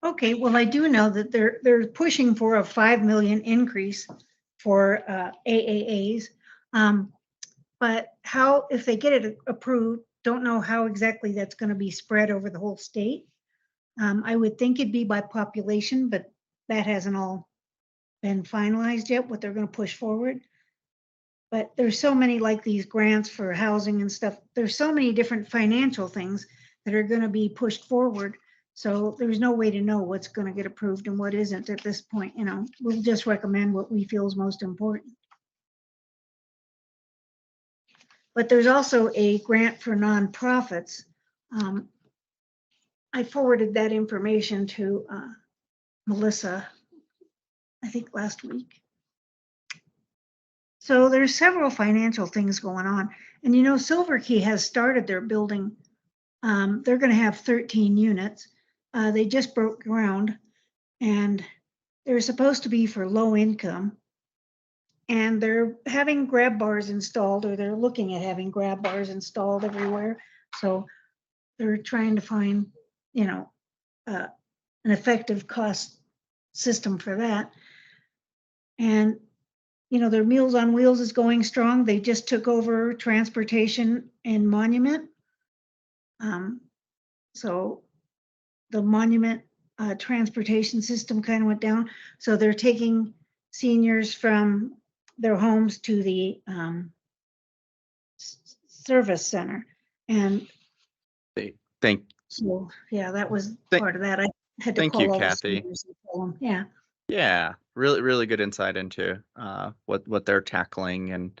Okay, well, I do know that they're pushing for a 5 million increase for AAAs. But how, if they get it approved, don't know how exactly that's going to be spread over the whole state. I would think it'd be by population, but that hasn't all been finalized yet, what they're going to push forward. But there's so many, like these grants for housing and stuff. There's so many different financial things that are going to be pushed forward. So there's no way to know what's going to get approved and what isn't at this point. You know, we'll just recommend what we feel is most important. But there's also a grant for nonprofits. I forwarded that information to Melissa, I think last week. So there's several financial things going on. And you know, Silver Key has started their building. They're going to have 13 units. They just broke ground, and they're supposed to be for low income. And they're having grab bars installed, or they're looking at having grab bars installed everywhere. So they're trying to find, you know, an effective cost system for that. And, you know, their Meals on Wheels is going strong. They just took over transportation and Monument. So the Monument transportation system kind of went down. So they're taking seniors from their homes to the service center. And so, yeah, that was part of that. I had to Thank call you, all the Kathy. seniors and tell them, yeah. Yeah, really good insight into what they're tackling. And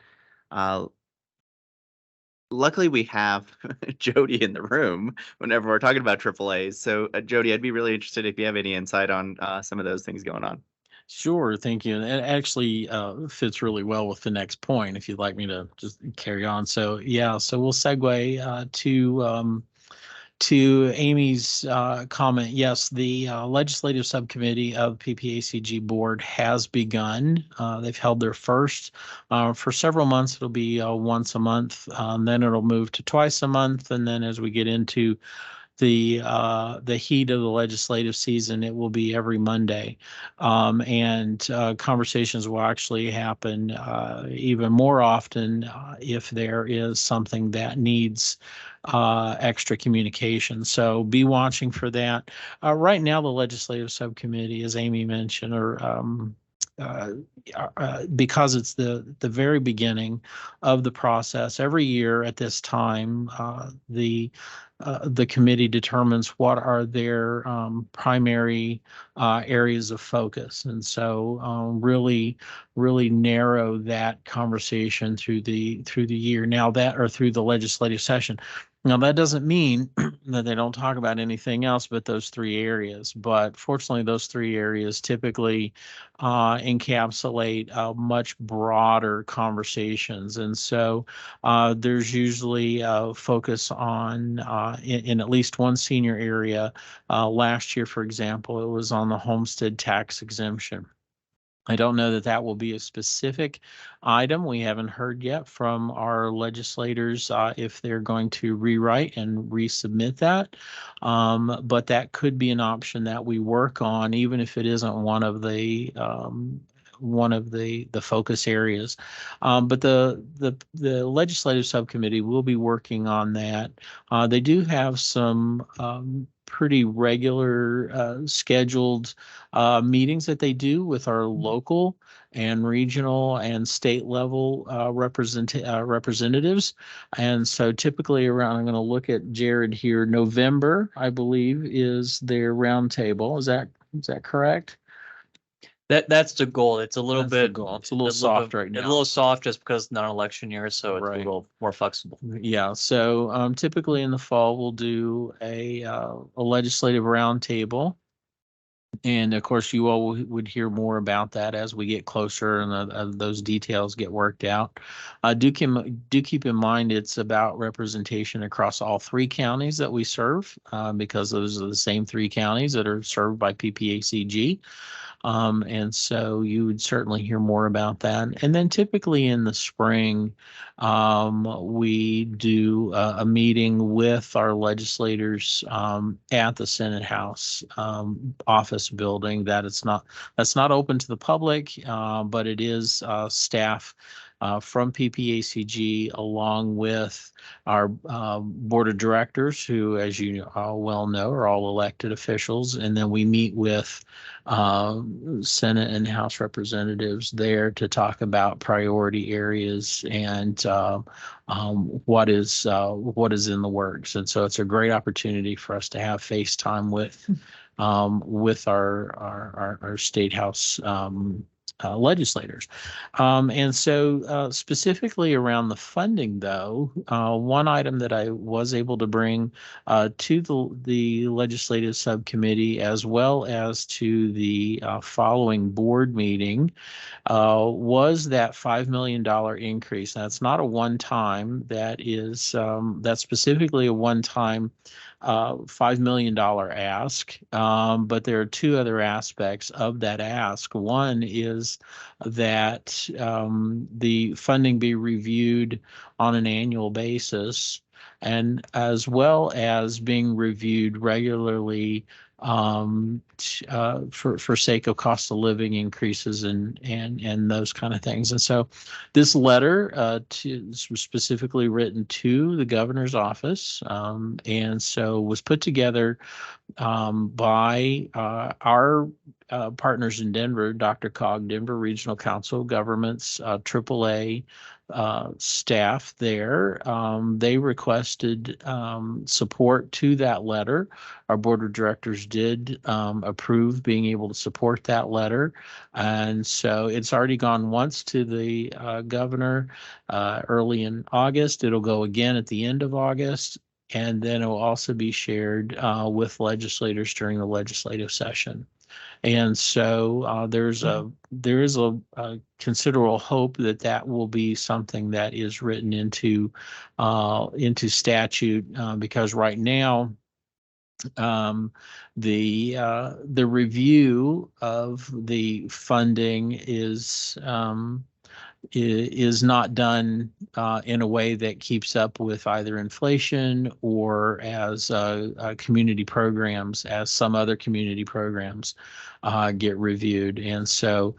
luckily we have Jody in the room whenever we're talking about AAAs. So Jody, I'd be really interested if you have any insight on some of those things going on. Sure, thank you. And it actually fits really well with the next point, if you'd like me to just carry on. So yeah, so we'll segue to Amy's comment. Yes, the legislative subcommittee of PPACG board has begun. They've held their first for several months. It'll be once a month. Then it'll move to twice a month. And then as we get into the heat of the legislative season, it will be every Monday. And conversations will actually happen even more often if there is something that needs extra communication. So be watching for that. Right now, the legislative subcommittee, as Amy mentioned, because it's the very beginning of the process. Every year at this time, the committee determines what are their primary areas of focus, and so really narrow that conversation through the year. Now that, or through the legislative session. Now, that doesn't mean that they don't talk about anything else but those three areas. But fortunately, those three areas typically encapsulate much broader conversations. And so there's usually a focus on, in at least one senior area. Last year, for example, it was on the homestead tax exemption. I don't know that will be a specific item. We haven't heard yet from our legislators if they're going to rewrite and resubmit that. But that could be an option that we work on, even if it isn't one of the focus areas. But the legislative subcommittee will be working on that. They do have some pretty regular scheduled meetings that they do with our local and regional and state level representatives. And so typically around, I'm going to look at Jared here, November, I believe, is their roundtable. Is that correct? That's the goal. It's a little That's the bit, goal. It's a little soft right now. A little soft just because it's not an election year, so it's Right. a little more flexible. Yeah, so typically in the fall, we'll do a legislative roundtable. And of course, you all would hear more about that as we get closer and those details get worked out. Do keep in mind it's about representation across all 3 counties that we serve, because those are the same 3 counties that are served by PPACG. And so you would certainly hear more about that. And then typically in the spring, we do a meeting with our legislators at the Senate House office building. That's not open to the public, but it is staff from PPACG along with our board of directors, who, as you well know, are all elected officials. And then we meet with Senate and House representatives there to talk about priority areas and what is in the works. And so it's a great opportunity for us to have FaceTime with our state house legislators. And so specifically around the funding, though, one item that I was able to bring to the legislative subcommittee, as well as to the following board meeting, was that $5 million increase. That's not a one-time. That's specifically a one-time $5 million ask. But there are 2 other aspects of that ask. One is that the funding be reviewed on an annual basis, and as well as being reviewed regularly for sake of cost of living increases and those kind of things. And so this letter was specifically written to the governor's office, and so was put together by our partners in Denver, DRCOG, Denver Regional Council of Governments, AAA staff there. They requested support to that letter. Our board of directors did approve being able to support that letter. And so it's already gone once to the governor early in August. It'll go again at the end of August. And then it will also be shared with legislators during the legislative session. And so there is a considerable hope that will be something that is written into statute, because right now the review of the funding is not done in a way that keeps up with either inflation or as community programs, as some other community programs get reviewed. And so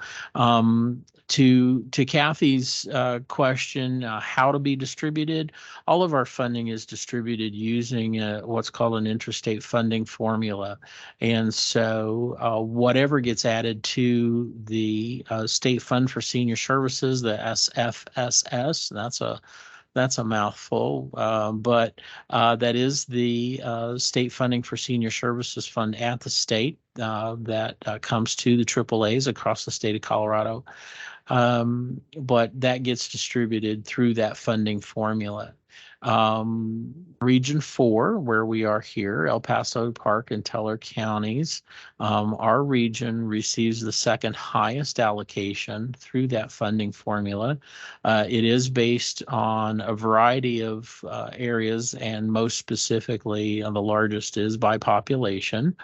to Kathy's question, how to be distributed, all of our funding is distributed using what's called an interstate funding formula. And so whatever gets added to the State Fund for Senior Services, the SFSS, that's a mouthful, but that is the State Funding for Senior Services Fund at the state that comes to the AAAs across the state of Colorado. But that gets distributed through that funding formula. Region 4, where we are here, El Paso, Park, and Teller counties, our region receives the second highest allocation through that funding formula. It is based on a variety of areas, and most specifically, the largest is by population.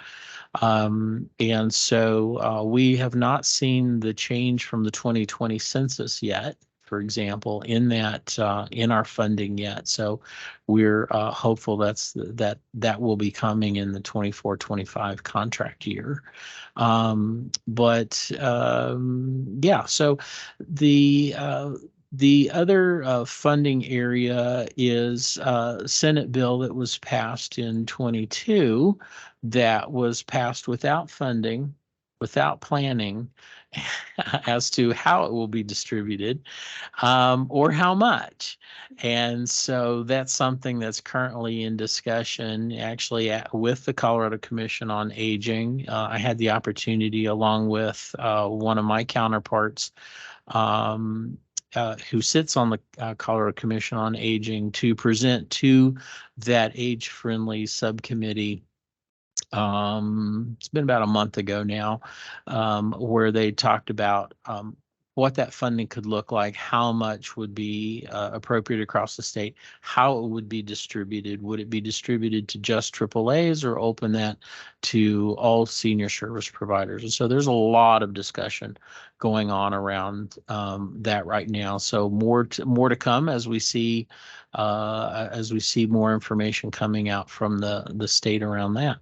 And so we have not seen the change from the 2020 census yet, for example, in our funding yet. So we're hopeful that will be coming in the 24-25 contract year. Yeah, so the other funding area is a Senate bill that was passed in 22 that was passed without funding, without planning as to how it will be distributed or how much. And so that's something that's currently in discussion, actually, with the Colorado Commission on Aging. I had the opportunity, along with one of my counterparts, who sits on the Colorado Commission on Aging, to present to that age-friendly subcommittee it's been about a month ago now, where they talked about what that funding could look like, how much would be appropriate across the state, how it would be distributed. Would it be distributed to just AAAs or open that to all senior service providers? And so there's a lot of discussion going on around that right now. So more to come as we see more information coming out from the state around that.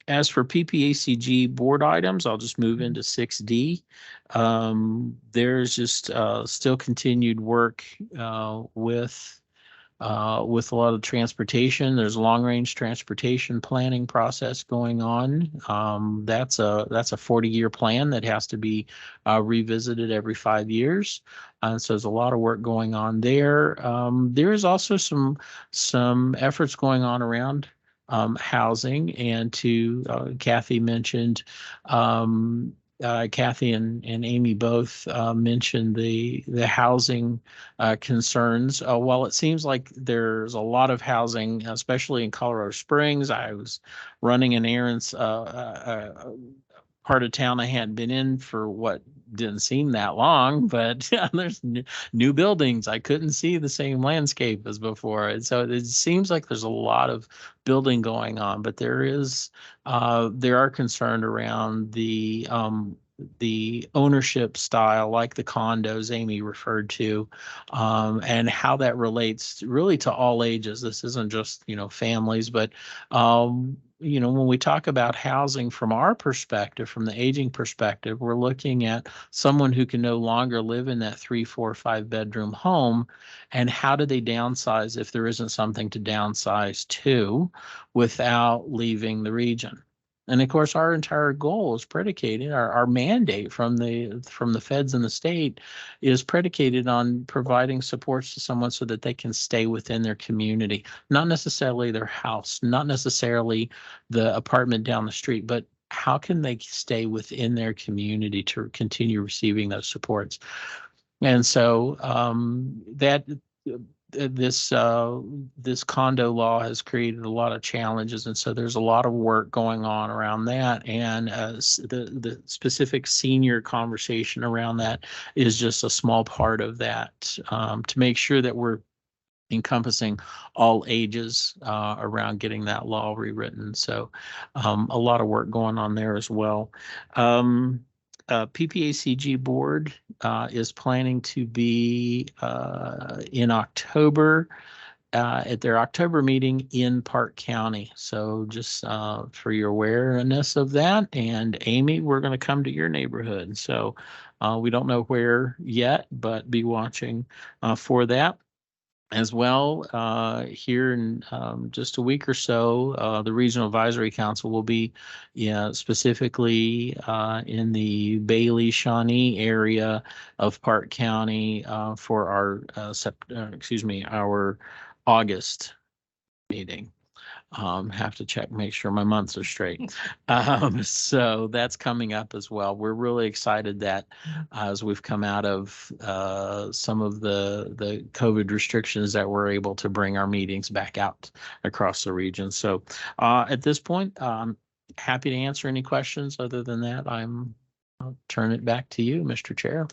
As for PPACG board items, I'll just move into 6D. There's just still continued work with a lot of transportation. There's a long-range transportation planning process going on. That's a 40-year plan that has to be revisited every 5 years. So there's a lot of work going on there. There is also some efforts going on around housing, and Kathy mentioned, Kathy and Amy both mentioned the housing concerns. While it seems like there's a lot of housing, especially in Colorado Springs, I was running an errands part of town I hadn't been in for what didn't seem that long, but there's new buildings. I couldn't see the same landscape as before. And so it seems like there's a lot of building going on, but there are concerns around the ownership style, like the condos Amy referred to, and how that relates really to all ages. This isn't just, families, but when we talk about housing from our perspective, from the aging perspective, we're looking at someone who can no longer live in that 3, 4, 5 bedroom home, and how do they downsize if there isn't something to downsize to without leaving the region. And of course, our entire goal is predicated, our mandate from the feds and the state is predicated on providing supports to someone so that they can stay within their community, not necessarily their house, not necessarily the apartment down the street, but how can they stay within their community to continue receiving those supports? And so this condo law has created a lot of challenges, and so there's a lot of work going on around that, and the specific senior conversation around that is just a small part of that, to make sure that we're encompassing all ages around getting that law rewritten. So a lot of work going on there as well. PPACG board is planning to be in October at their October meeting in Park County. So just for your awareness of that. And Amy, we're going to come to your neighborhood. So we don't know where yet, but be watching for that. As well, here in just a week or so, the Regional Advisory Council will be specifically in the Bailey, Shawnee area of Park County for our our August meeting. Have to check, make sure my months are straight. So that's coming up as well. We're really excited that as we've come out of some of the COVID restrictions, that we're able to bring our meetings back out across the region. So at this point, I'm happy to answer any questions. Other than that, I'll turn it back to you, Mr. Chair.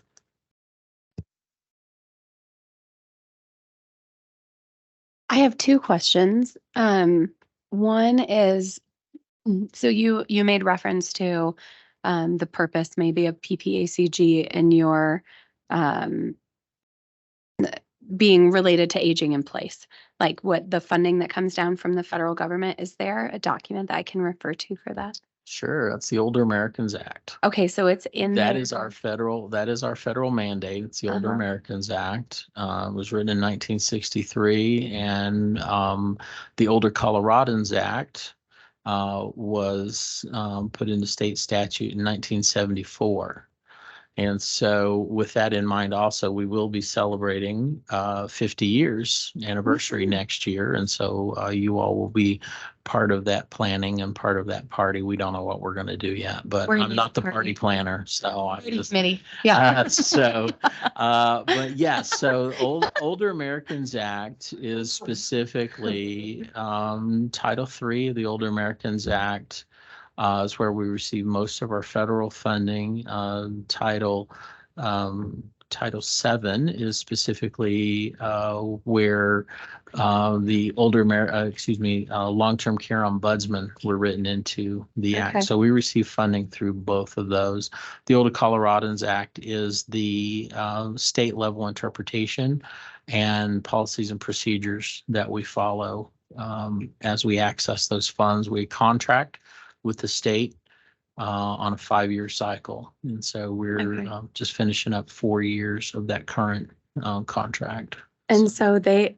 I have 2 questions. One is, so you made reference to the purpose maybe of PPACG and your being related to aging in place, like what the funding that comes down from the federal government. Is there a document that I can refer to for that? Sure, that's the Older Americans Act. Okay, so it's in That there. is our federal mandate. It's the Older Americans Act. It was written in 1963, and the Older Coloradans Act was put into state statute in 1974. And so with that in mind, also, we will be celebrating 50 years anniversary next year. And so you all will be part of that planning and part of that party. We don't know what we're going to do yet, but We're I'm not the party. party planner. So I just, Committee. Yeah. but yeah, so Older Americans Act is specifically Title III of the Older Americans Act. Is where we receive most of our federal funding. Title VII is specifically where the long-term care ombudsman were written into the Okay. act. So we receive funding through both of those. The Older Coloradans Act is the state level interpretation and policies and procedures that we follow as we access those funds. We contract with the state on a 5-year cycle. And so we're Okay. just finishing up 4 years of that current contract. And so they,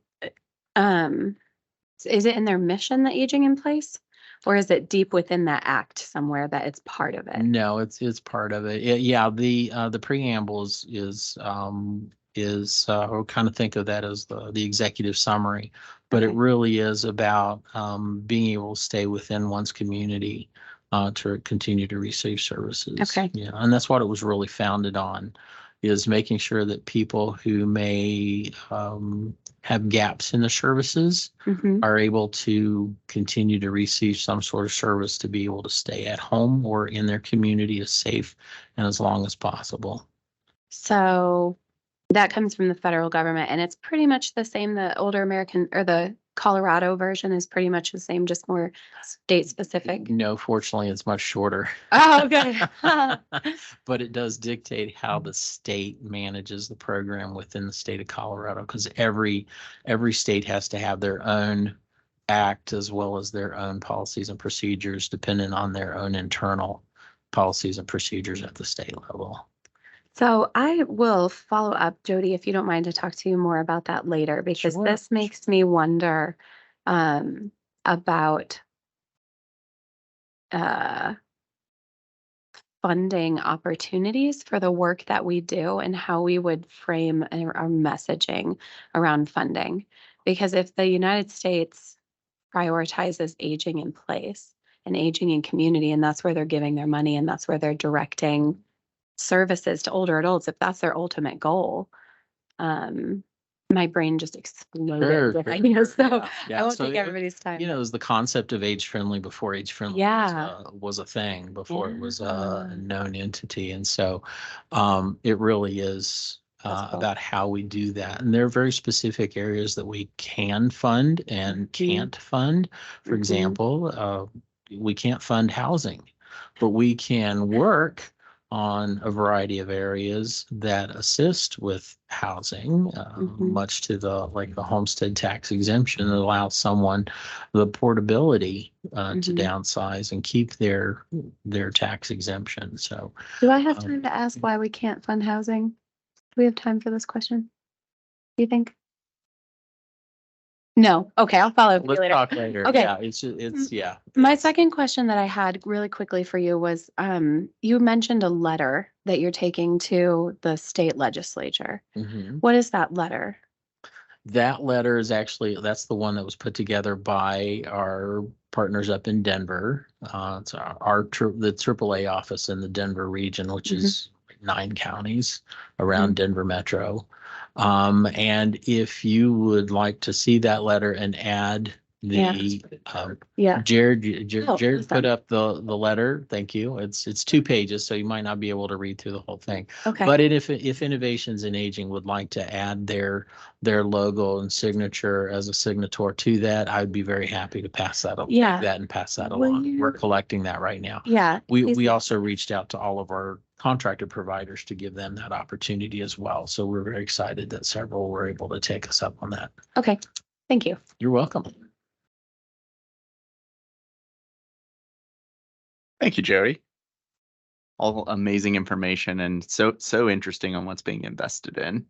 is it in their mission, the aging in place? Or is it deep within that act somewhere that it's part of it? No, it's part of it. Yeah, the preamble is or kind of think of that as the executive summary, but it Okay. really is about being able to stay within one's community to continue to receive services. Okay. Yeah, and that's what it was really founded on, is making sure that people who may have gaps in the services Mhm. are able to continue to receive some sort of service to be able to stay at home or in their community as safe and as long as possible. So that comes from the federal government, and it's pretty much the same. The Older American or the Colorado version is pretty much the same, just more state specific. No, fortunately, it's much shorter. Oh, good. But it does dictate how the state manages the program within the state of Colorado, because every state has to have their own act as well as their own policies and procedures, depending on their own internal policies and procedures at the state level. So I will follow up, Jody, if you don't mind, to talk to you more about that later, because Sure. this makes me wonder about funding opportunities for the work that we do and how we would frame our messaging around funding. Because if the United States prioritizes aging in place and aging in community, and that's where they're giving their money and that's where they're directing services to older adults, if that's their ultimate goal, my brain just exploded Sure, with sure. ideas. So Yeah, I won't so take everybody's time. You know, it was the concept of age friendly before age friendly Yeah. was a thing, before it was Yeah. a known entity. And so it really is That's cool. about how we do that. And there are very specific areas that we can fund and can't fund. For Mhm. example, we can't fund housing, but we can work on a variety of areas that assist with housing, much to the homestead tax exemption that allows someone the portability to downsize and keep their tax exemption. So Do I have time to ask why we can't fund housing? Do we have time for this question? Do you think? No. Okay, I'll follow up with let's you later. talk later. Okay. Yeah, it's yeah. My second question that I had really quickly for you was, you mentioned a letter that you're taking to the state legislature. Mhm. What is that letter? That letter is that's the one that was put together by our partners up in Denver. It's the AAA office in the Denver region, which is 9 counties around Denver Metro. And if you would like to see that letter and add the Jared awesome. put up the letter. Thank you. It's 2 pages, so you might not be able to read through the whole thing. Okay. But if Innovations in Aging would like to add their logo and signature as a signator to that, I would be very happy to pass that along. And pass that along. We're collecting that right now. Yeah. We also reached out to all of our contracted providers to give them that opportunity as well. So we're very excited that several were able to take us up on that. Okay. Thank you. You're welcome. Thank you, Jody. All amazing information and so interesting on what's being invested in.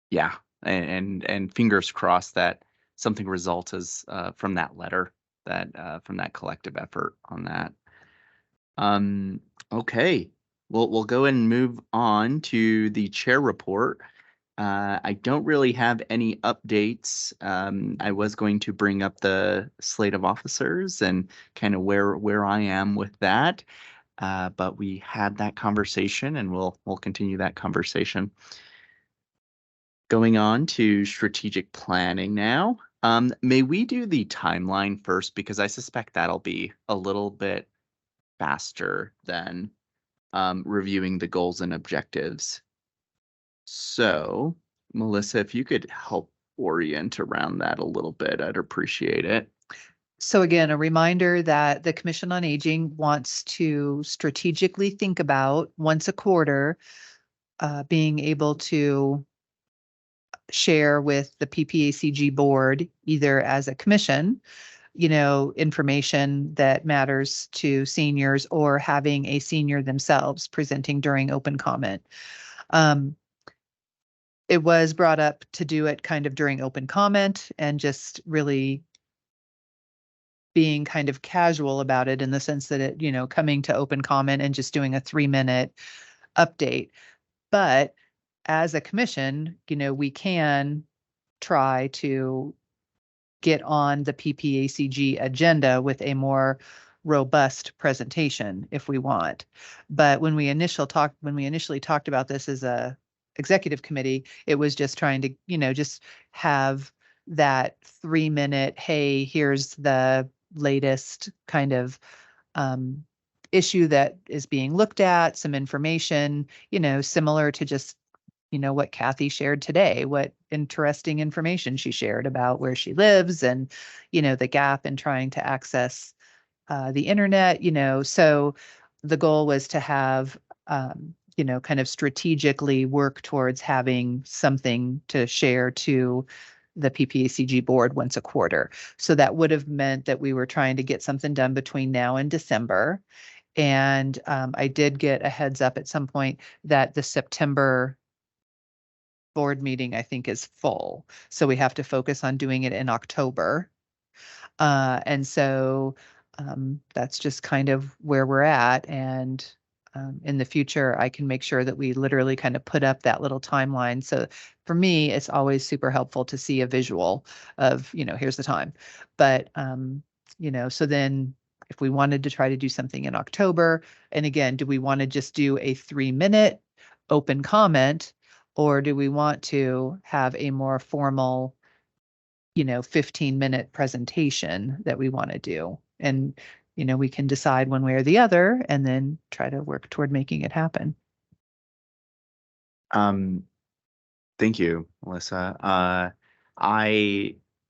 Yeah, and fingers crossed that something results from that letter, that from that collective effort on that. Okay, we'll go and move on to the chair report. I don't really have any updates. I was going to bring up the slate of officers and kind of where I am with that. But we had that conversation, and we'll continue that conversation. Going on to strategic planning now. May we do the timeline first, because I suspect that'll be a little bit faster than reviewing the goals and objectives. So, Melissa, if you could help orient around that a little bit, I'd appreciate it. So again, a reminder that the Commission on Aging wants to strategically think about once a quarter, being able to share with the PPACG board, either as a commission, information that matters to seniors, or having a senior themselves presenting during open comment. It was brought up to do it kind of during open comment and just really being kind of casual about it, in the sense that it, coming to open comment and just doing a 3-minute update. But as a commission, we can try to get on the PPACG agenda with a more robust presentation if we want. But when we initially talked about this as a executive committee, it was just trying to, just have that 3-minute, hey, here's the latest kind of issue that is being looked at, some information, similar to just what Kathy shared today, what interesting information she shared about where she lives, and, the gap in trying to access the internet, so the goal was to have, kind of strategically work towards having something to share to the PPACG board once a quarter. So that would have meant that we were trying to get something done between now and December. And I did get a heads up at some point that the September board meeting, I think, is full. So we have to focus on doing it in October. And so that's just kind of where we're at. And in the future, I can make sure that we literally kind of put up that little timeline. So for me, it's always super helpful to see a visual of, here's the time. But, so then if we wanted to try to do something in October, and again, do we want to just do a 3-minute open comment, or do we want to have a more formal, 15-minute presentation that we want to do? And, we can decide one way or the other, and then try to work toward making it happen. Thank you, Melissa.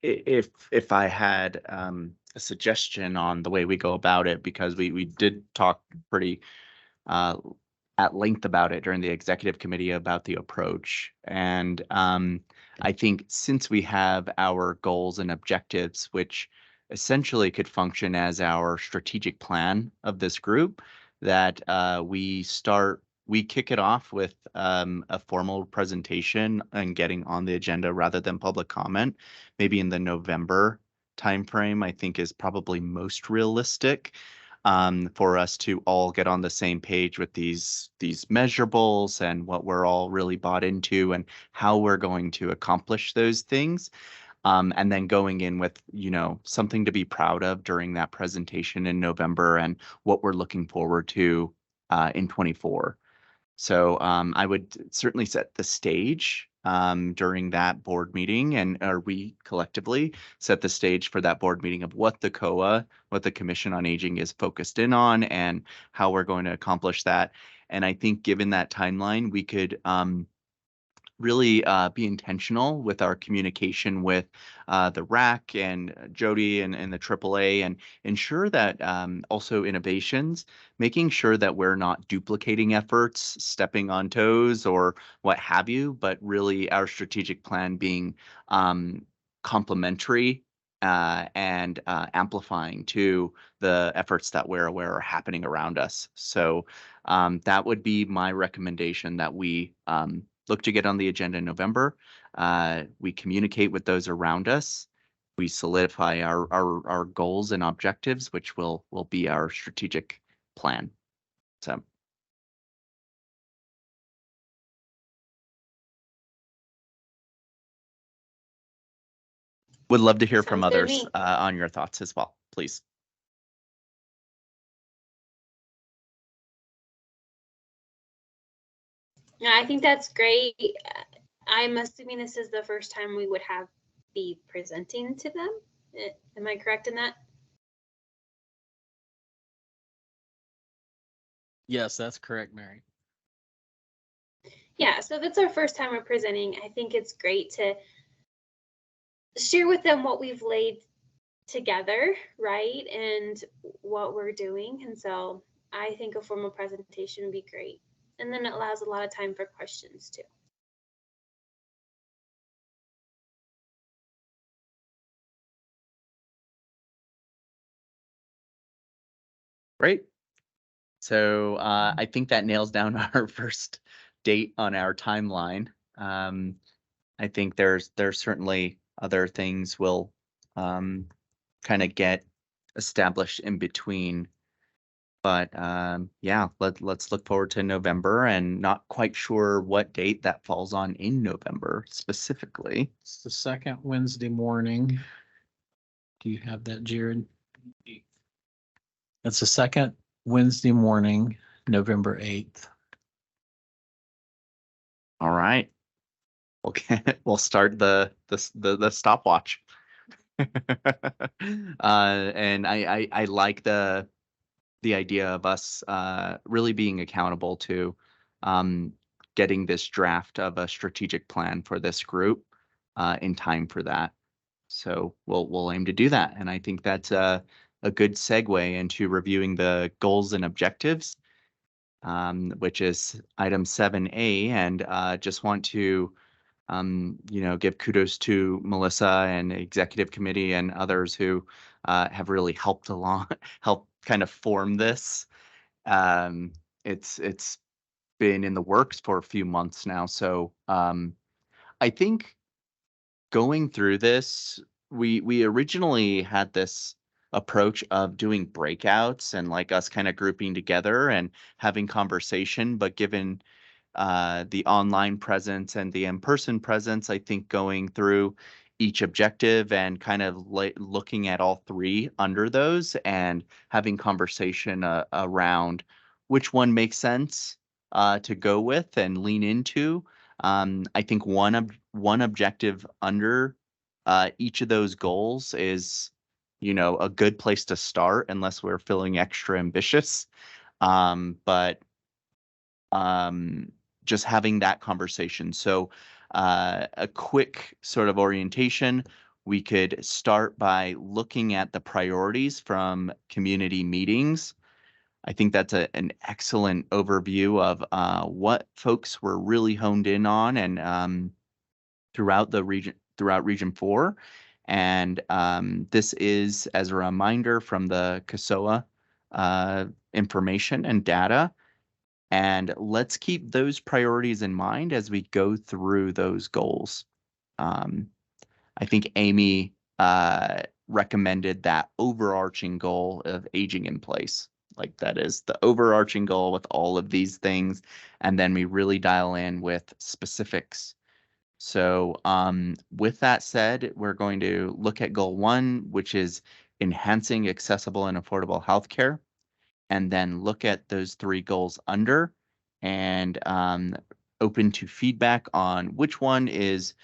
If I had a suggestion on the way we go about it, because we did talk pretty at length about it during the executive committee about the approach. And I think since we have our goals and objectives, which essentially could function as our strategic plan of this group, that we kick it off with a formal presentation and getting on the agenda rather than public comment, maybe in the November timeframe, I think is probably most realistic. For us to all get on the same page with these measurables and what we're all really bought into and how we're going to accomplish those things. And then going in with, something to be proud of during that presentation in November and what we're looking forward to in 24. So I would certainly set the stage during that board meeting, or we collectively set the stage for that board meeting of what the COA, what the Commission on Aging is focused in on, and how we're going to accomplish that. And I think given that timeline, we could really be intentional with our communication with the RAC and Jody and the AAA, and ensure that also innovations, making sure that we're not duplicating efforts, stepping on toes or what have you, but really our strategic plan being complementary and amplifying to the efforts that we're aware are happening around us. So that would be my recommendation, that we look to get on the agenda in November. We communicate with those around us. We solidify our goals and objectives, which will be our strategic plan. So Would love to hear from Sounds good to others me. on your thoughts as well, please. Yeah, I think that's great. I'm assuming this is the first time we would be presenting to them. Am I correct in that? Yes, that's correct, Mary. Yeah, so if it's our first time we're presenting, I think it's great to share with them what we've laid together, right? And what we're doing. And so I think a formal presentation would be great. And then it allows a lot of time for questions too. Great. So I think that nails down our first date on our timeline. I think there's certainly other things we'll kind of get established in between. But yeah, let's look forward to November, and not quite sure what date that falls on in November specifically. It's the second Wednesday morning. Do you have that, Jared? It's the second Wednesday morning, November 8th. All right. Okay, we'll start the stopwatch. And I like the idea of us really being accountable to getting this draft of a strategic plan for this group in time for that. So we'll aim to do that, and I think that's a good segue into reviewing the goals and objectives, which is item 7A, and just want to give kudos to Melissa and executive committee and others who have really helped help kind of form this. It's been in the works for a few months now. So I think going through this, we originally had this approach of doing breakouts and like us kind of grouping together and having conversation, but given the online presence and the in-person presence, I think going through each objective and kind of looking at all three under those and having conversation around which one makes sense to go with and lean into. I think one objective under each of those goals is, a good place to start unless we're feeling extra ambitious. But just having that conversation. So a quick sort of orientation, we could start by looking at the priorities from community meetings. I think that's an excellent overview of what folks were really honed in on and throughout Region 4. And this is, as a reminder, from the CASOA information and data. And let's keep those priorities in mind as we go through those goals. I think Amy recommended that overarching goal of aging in place. Like that is the overarching goal with all of these things. And then we really dial in with specifics. So with that said, we're going to look at goal 1, which is enhancing accessible and affordable healthcare, and then look at those 3 goals under and open to feedback on which one is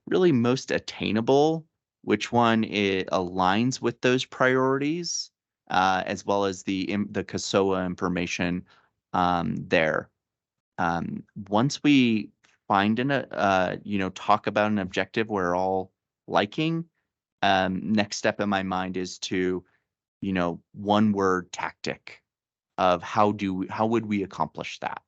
really most attainable, which one it aligns with those priorities, as well as the CASOA information there. Once we find talk about an objective we're all liking, next step in my mind is to, one word tactic of how would we accomplish that?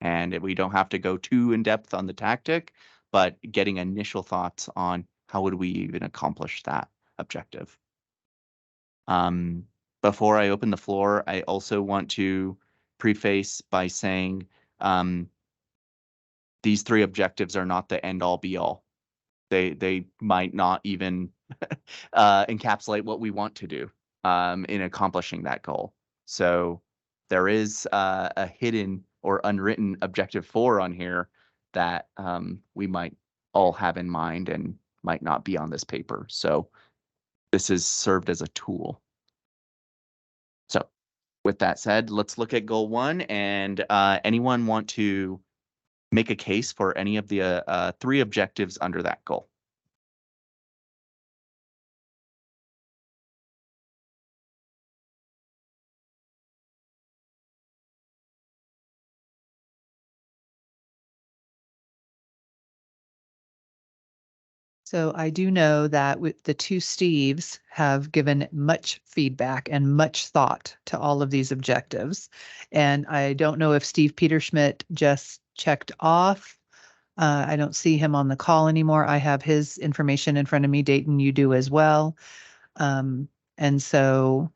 And we don't have to go too in depth on the tactic, but getting initial thoughts on how would we even accomplish that objective. Before I open the floor, I also want to preface by saying these 3 objectives are not the end all be all. They might not even encapsulate what we want to do in accomplishing that goal. So there is a hidden or unwritten objective 4 on here that we might all have in mind and might not be on this paper. So this is served as a tool. So with that said, let's look at goal 1, and anyone want to make a case for any of the 3 objectives under that goal? So I do know that with the 2 Steves have given much feedback and much thought to all of these objectives. And I don't know if Steve Peterschmidt just checked off. I don't see him on the call anymore. I have his information in front of me. Dayton, you do as well. And so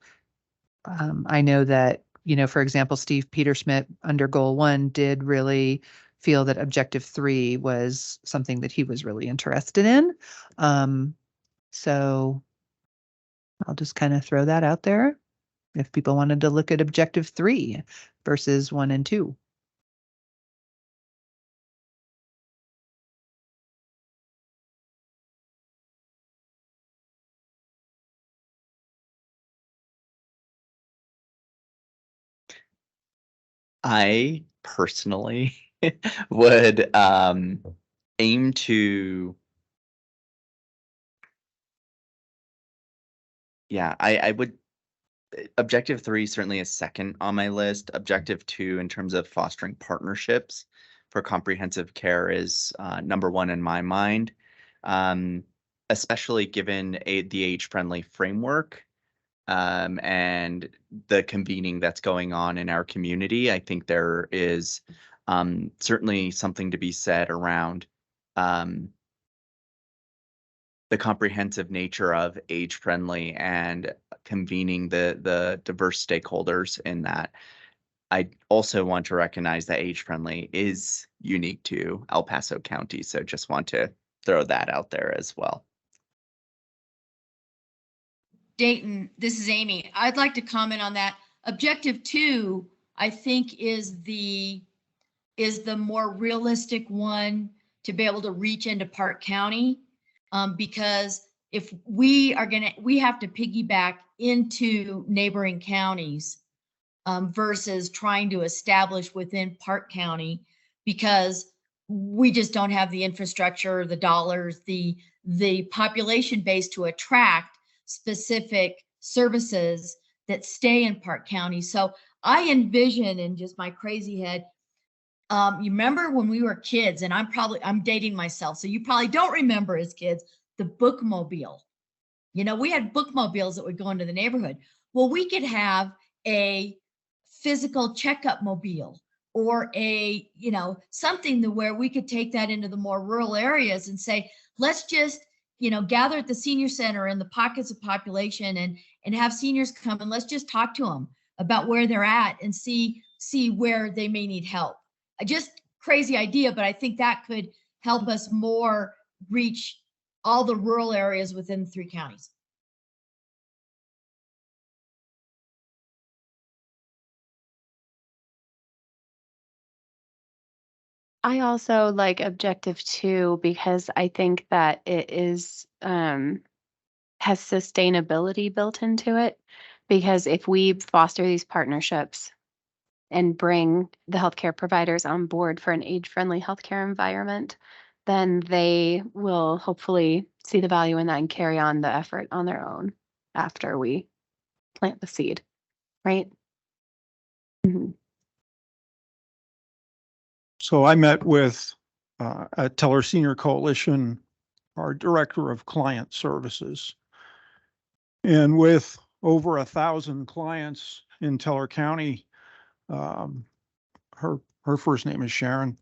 I know that, for example, Steve Peterschmidt under goal 1 did really feel that objective 3 was something that he was really interested in. So I'll just kind of throw that out there if people wanted to look at objective 3 versus 1 and 2. I personally would aim to, yeah, I would, objective 3 certainly is second on my list. Objective 2 in terms of fostering partnerships for comprehensive care is number 1 in my mind, especially given the age-friendly framework and the convening that's going on in our community. I think there is certainly something to be said around the comprehensive nature of age-friendly and convening the diverse stakeholders in that. I also want to recognize that age-friendly is unique to El Paso County, so just want to throw that out there as well. Dayton, this is Amy. I'd like to comment on that. Objective 2, I think, is the more realistic one to be able to reach into Park County, because if we have to piggyback into neighboring counties versus trying to establish within Park County, because we just don't have the infrastructure, the dollars, the population base to attract specific services that stay in Park County. So I envision in just my crazy head, you remember when we were kids, and I'm dating myself, so you probably don't remember as kids, the bookmobile. We had bookmobiles that would go into the neighborhood. Well, we could have a physical checkup mobile or something where we could take that into the more rural areas and say, let's just gather at the senior center in the pockets of population and have seniors come and let's just talk to them about where they're at and see where they may need help. Just crazy idea, but I think that could help us more reach all the rural areas within 3 counties. I also like objective 2 because I think that it is has sustainability built into it. Because if we foster these partnerships and bring the healthcare providers on board for an age-friendly healthcare environment, then they will hopefully see the value in that and carry on the effort on their own after we plant the seed, right? Mhm. So I met with at Teller Senior Coalition, our director of client services. And with over 1,000 clients in Teller County, her first name is Sharon.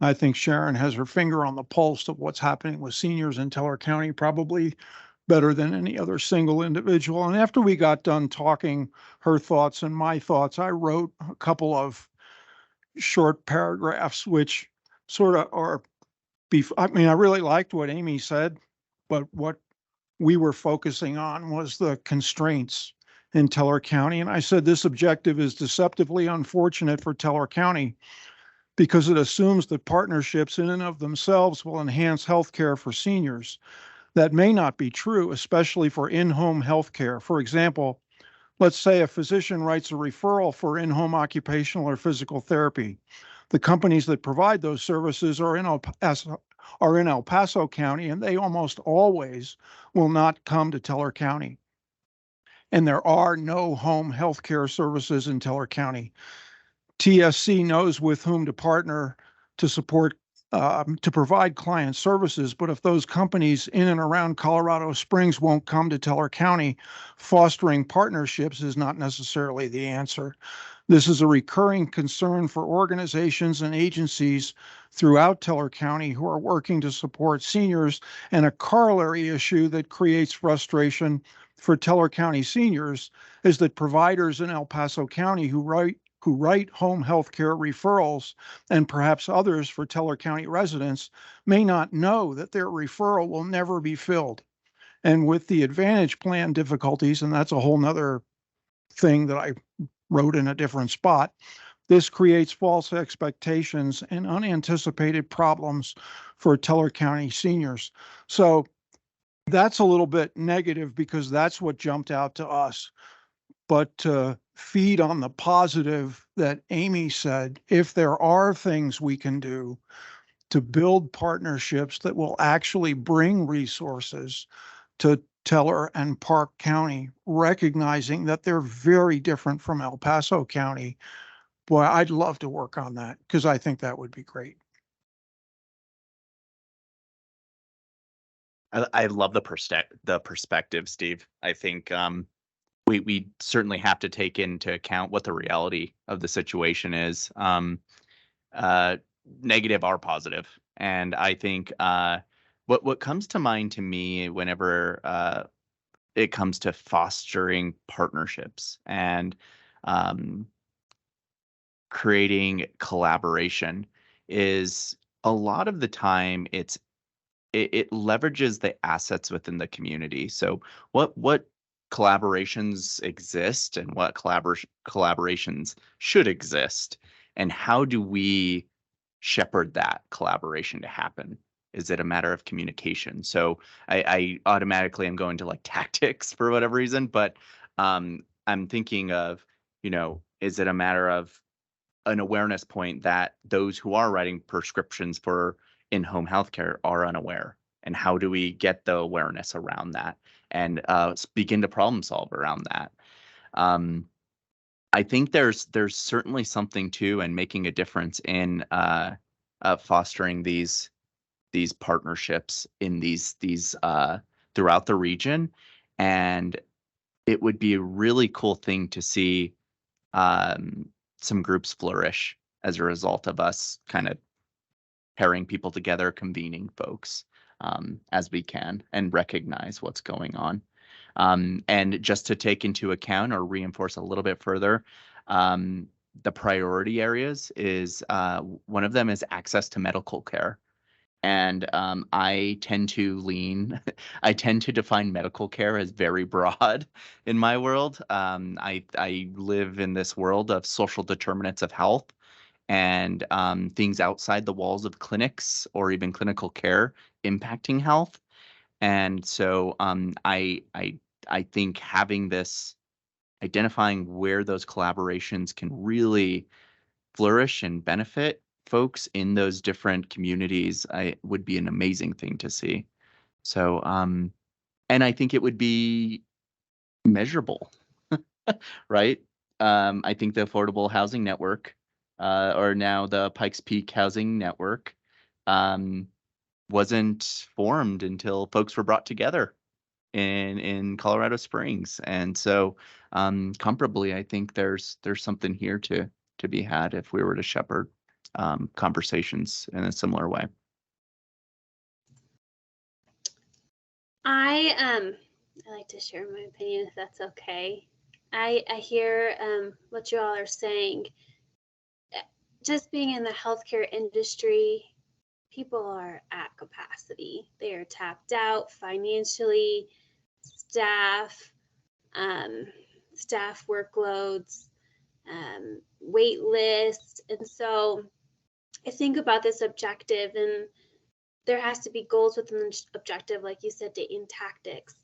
I think Sharon has her finger on the pulse of what's happening with seniors in Teller County, probably better than any other single individual. And after we got done talking her thoughts and my thoughts, I wrote a couple of short paragraphs, which sort of are, I mean, I really liked what Amy said, but what we were focusing on was the constraints in Teller County. And I said, this objective is deceptively unfortunate for Teller County because it assumes that partnerships in and of themselves will enhance healthcare for seniors. that may not be true, especially for in-home healthcare. For example, let's say a physician writes a referral for in-home occupational or physical therapy. The companies that provide those services are in El Paso County, and they almost always will not come to Teller County. And there are no home healthcare services in Teller County. TSC knows with whom to partner to support to provide client services, but if those companies in and around Colorado Springs won't come to Teller County, fostering partnerships is not necessarily the answer. This is a recurring concern for organizations and agencies throughout Teller County who are working to support seniors, and a corollary issue that creates frustration for Teller County seniors is that providers in El Paso County who write home health care referrals, and perhaps others for Teller County residents, may not know that their referral will never be filled. And with the Advantage Plan difficulties, and that's a whole nother thing that I wrote in a different spot, this creates false expectations and unanticipated problems for Teller County seniors. So that's a little bit negative because that's what jumped out to us. But to feed on the positive that Amy said, if there are things we can do to build partnerships that will actually bring resources to Teller and Park County, recognizing that they're very different from El Paso County, boy, I'd love to work on that because I think that would be great. I love the perspective, Steve. I think we certainly have to take into account what the reality of the situation is, negative or positive. And I think what comes to mind to me whenever it comes to fostering partnerships and creating collaboration is a lot of the time it leverages the assets within the community. So what collaborations exist and what collaborations should exist, and how do we shepherd that collaboration to happen? Is it a matter of communication? So I automatically am going to like tactics for whatever reason, but I'm thinking of, is it a matter of an awareness point that those who are writing prescriptions for in-home healthcare are unaware, and how do we get the awareness around that and begin to problem solve around that? I think there's certainly something to and making a difference in fostering these partnerships in these throughout the region, and it would be a really cool thing to see some groups flourish as a result of us kind of pairing people together, convening folks as we can, and recognize what's going on. And just to take into account or reinforce a little bit further, the priority areas is one of them is access to medical care. And I tend to define medical care as very broad in my world. I live in this world of social determinants of health and things outside the walls of clinics or even clinical care impacting health. And so I think having this, identifying where those collaborations can really flourish and benefit folks in those different communities, would be an amazing thing to see. So, and I think it would be measurable, right? I think the Affordable Housing Network, or now the Pikes Peak Housing Network, wasn't formed until folks were brought together in Colorado Springs. And so, comparably, I think there's something here to be had if we were to shepherd conversations in a similar way. I like to share my opinion if that's okay. I hear what you all are saying. Just being in the healthcare industry, people are at capacity. They are tapped out financially, staff workloads, wait lists. And so I think about this objective, and there has to be goals within the objective, like you said, Dayton tactics.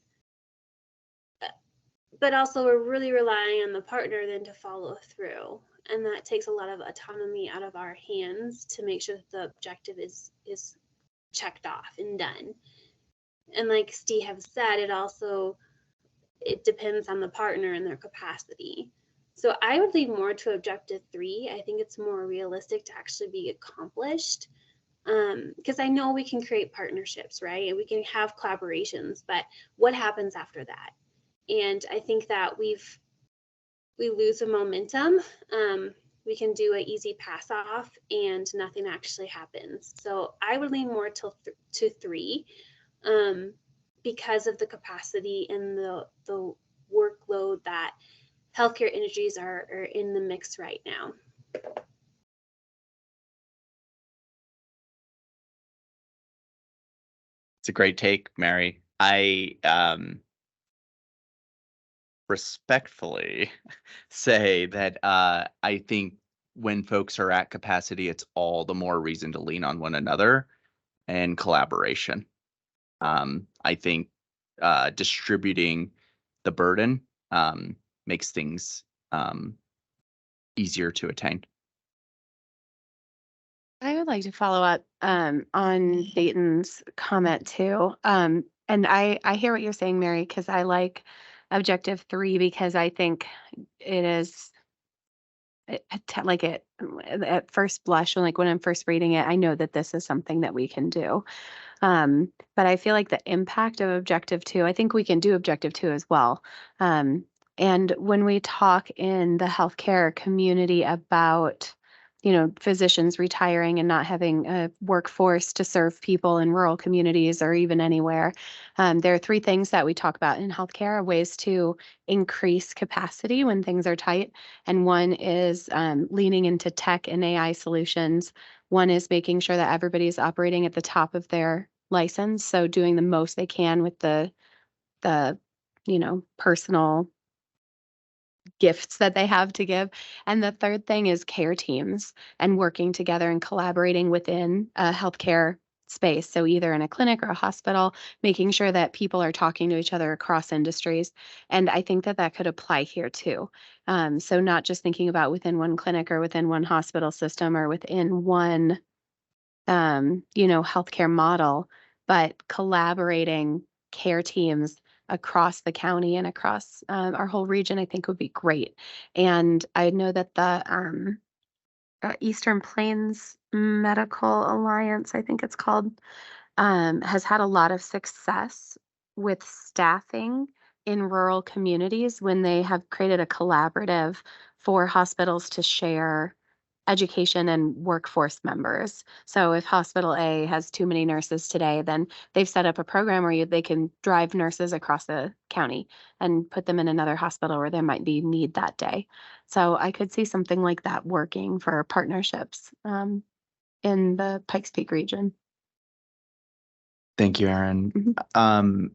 But also we're really relying on the partner then to follow through. And that takes a lot of autonomy out of our hands to make sure that the objective is checked off and done. And like Steve has said, it depends on the partner and their capacity. So I would lean more to objective 3. I think it's more realistic to actually be accomplished. Because I know we can create partnerships, right? And we can have collaborations, but what happens after that? And I think that we lose the momentum. We can do an easy pass off and nothing actually happens. So I would lean more to 3 because of the capacity and the workload that healthcare industries are in the mix right now. It's a great take, Mary. I respectfully say that I think when folks are at capacity, it's all the more reason to lean on one another and collaboration. I think distributing the burden makes things easier to attain. I would like to follow up on Dayton's comment too. And I hear what you're saying, Mary, because I like objective 3 because I think it is like it at first blush, and like when I'm first reading it, I know that this is something that we can do. But I feel like the impact of objective 2, I think we can do objective 2 as well. And when we talk in the healthcare community about, physicians retiring and not having a workforce to serve people in rural communities or even anywhere, there are 3 things that we talk about in healthcare, ways to increase capacity when things are tight. And one is leaning into tech and AI solutions. One is making sure that everybody's operating at the top of their license, so doing the most they can with the personal gifts that they have to give. And the third thing is care teams and working together and collaborating within a healthcare space. So either in a clinic or a hospital, making sure that people are talking to each other across industries. And I think that that could apply here too. So not just thinking about within one clinic or within one hospital system or within one healthcare model, but collaborating care teams across the county and across our whole region, I think would be great. And I know that the Eastern Plains Medical Alliance, I think it's called, has had a lot of success with staffing in rural communities when they have created a collaborative for hospitals to share education and workforce members. So if hospital A has too many nurses today, then they've set up a program where they can drive nurses across the county and put them in another hospital where there might be need that day. So I could see something like that working for partnerships in the Pikes Peak region. Thank you, Erin. Mhm.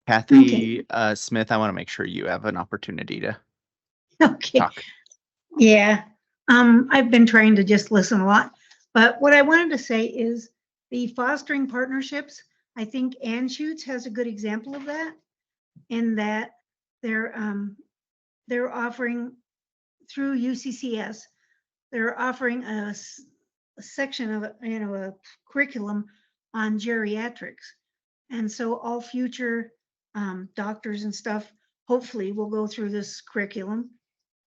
Kathy Smith, I want to make sure you have an opportunity to Okay. talk. Yeah. I've been trying to just listen a lot, but what I wanted to say is the fostering partnerships. I think Anschutz has a good example of that, in that they're offering through UCCS, they're offering a section of a curriculum on geriatrics, and so all future doctors and stuff hopefully will go through this curriculum.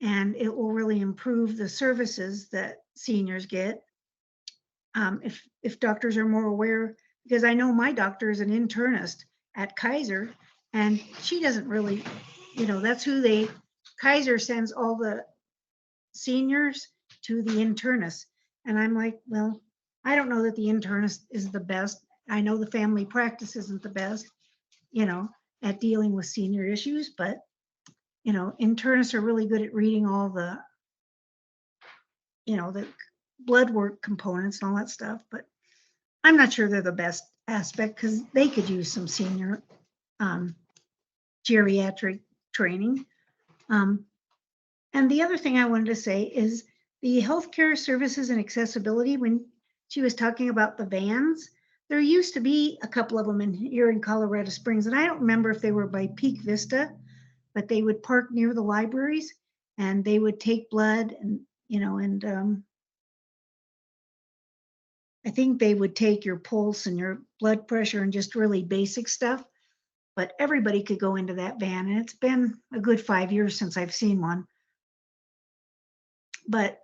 And it will really improve the services that seniors get. If doctors are more aware, because I know my doctor is an internist at Kaiser, and she doesn't really, that's who Kaiser sends all the seniors to the internist. And I'm like, well, I don't know that the internist is the best. I know the family practice isn't the best, at dealing with senior issues, but internists are really good at reading all the, the blood work components and all that stuff, but I'm not sure they're the best aspect because they could use some senior geriatric training. And the other thing I wanted to say is the healthcare services and accessibility, when she was talking about the vans, There used to be a couple of them here in Colorado Springs, and I don't remember if they were by Peak Vista, but they would park near the libraries and they would take blood and, I think they would take your pulse and your blood pressure and just really basic stuff. But everybody could go into that van, and it's been a good 5 years since I've seen one. But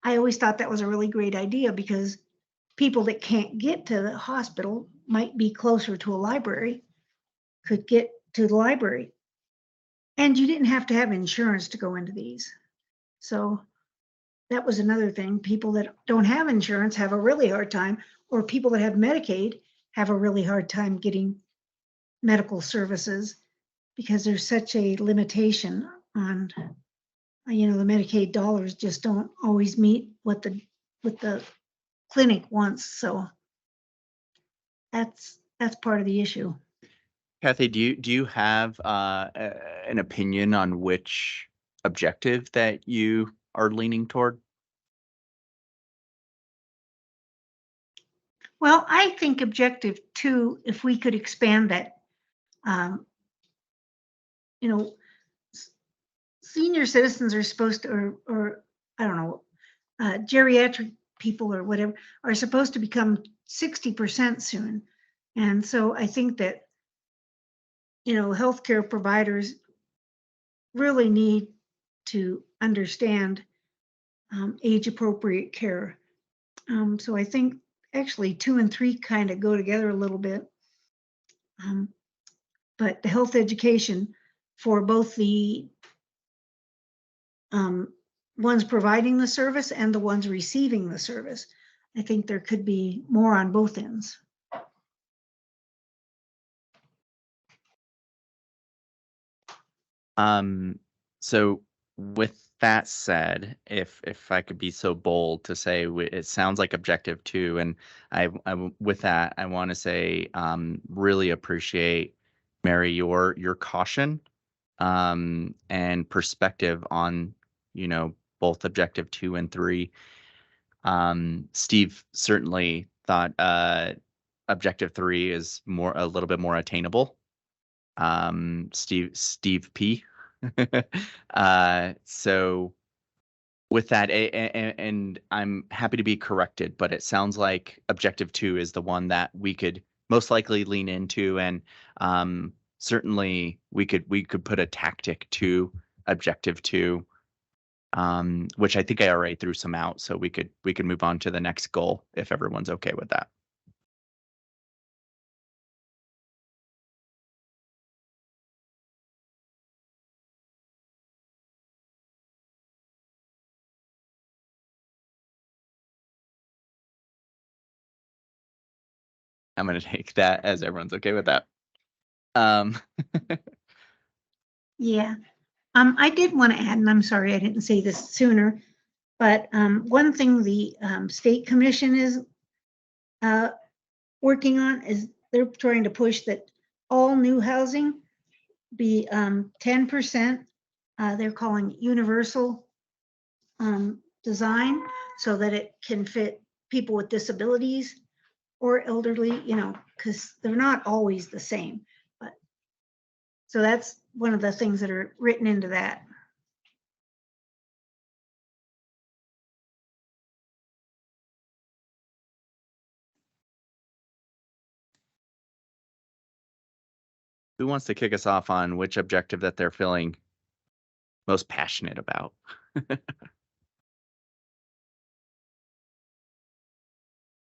I always thought that was a really great idea because people that can't get to the hospital might be closer to a library, could get to the library. And you didn't have to have insurance to go into these. So that was another thing. People that don't have insurance have a really hard time, or people that have Medicaid have a really hard time getting medical services because there's such a limitation on, the Medicaid dollars just don't always meet what the clinic wants. So that's part of the issue. Kathy, do you have an opinion on which objective that you are leaning toward? Well, I think objective 2, if we could expand that, senior citizens are supposed to, or I don't know, geriatric people or whatever are supposed to become 60% soon. And so I think that, healthcare providers really need to understand age appropriate care. So I think actually 2 and 3 kind of go together a little bit. But the health education for both the ones providing the service and the ones receiving the service, I think there could be more on both ends. So with that said, if I could be so bold to say it sounds like objective 2, and I with that I want to say really appreciate, Mary, your caution and perspective on both objective 2 and 3. Steve certainly thought objective 3 is a little bit more attainable. Steve P. So with that, and I'm happy to be corrected, but it sounds like objective 2 is the one that we could most likely lean into, and certainly we could put a tactic to objective 2, which I think I already threw some out, so we could move on to the next goal if everyone's okay with that. I'm going to take that as everyone's okay with that. Yeah. I did want to add, and I'm sorry I didn't say this sooner, but one thing the State Commission is working on is they're trying to push that all new housing be 10%. They're calling universal design, so that it can fit people with disabilities or elderly, because they're not always the same. But so that's one of the things that are written into that. Who wants to kick us off on which objective that they're feeling most passionate about?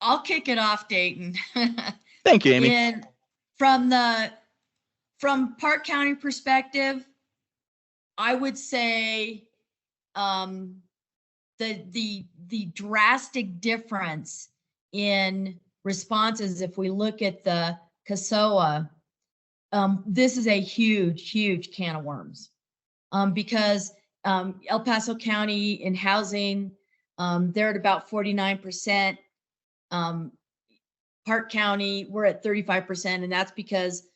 I'll kick it off, Dayton. Thank you, Amy. From Park County perspective, I would say the drastic difference in responses, if we look at the CASOA, this is a huge can of worms, because El Paso County in housing, they're at about 49%. Park County, we're at 35%, and that's because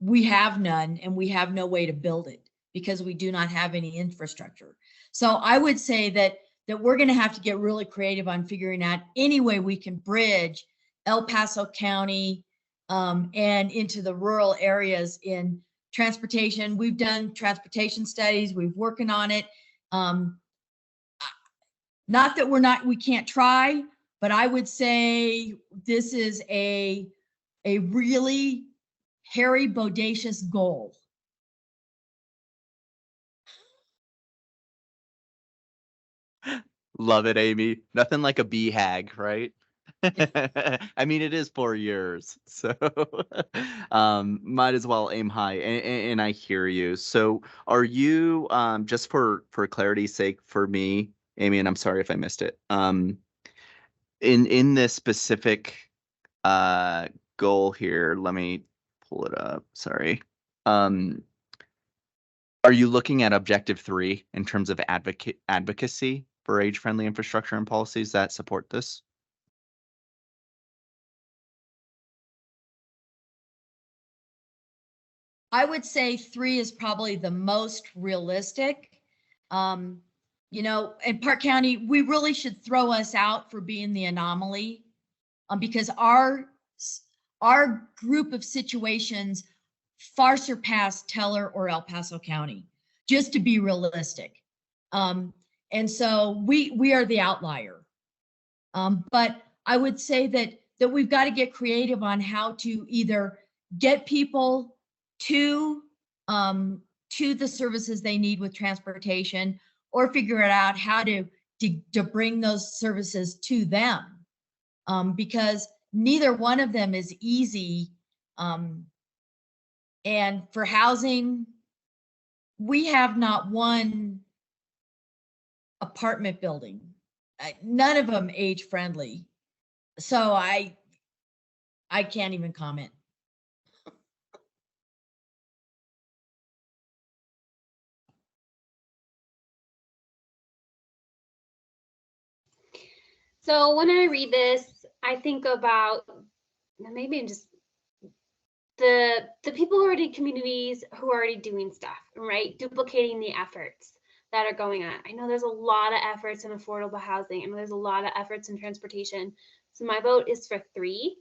we have none and we have no way to build it because we do not have any infrastructure. So I would say that we're going to have to get really creative on figuring out any way we can bridge El Paso County, and into the rural areas in transportation. We've done transportation studies. We're working on it. Not that we can't try, but I would say this is a really hairy, bodacious goal. Love it, Amy. Nothing like a BHAG, right? I mean, it is 4 years, so might as well aim high. And I hear you. So, are you just for clarity's sake for me, Amy? And I'm sorry if I missed it. In this specific goal here, let me pull it up. Sorry. Are you looking at objective 3 in terms of advocacy for age-friendly infrastructure and policies that support this? I would say 3 is probably the most realistic. You know, in Park County, we really should throw us out for being the anomaly, because our group of situations far surpass Teller or El Paso County, just to be realistic. And so we are the outlier. But I would say that we've got to get creative on how to either get people to the services they need with transportation, or figure it out how to bring those services to them, because neither one of them is easy. And for housing, we have not one apartment building, none of them age friendly. So I can't even comment. So when I read this, I think about maybe just the people who are in communities who are already doing stuff, right? Duplicating the efforts that are going on. I know there's a lot of efforts in affordable housing, and there's a lot of efforts in transportation. So my vote is for 3,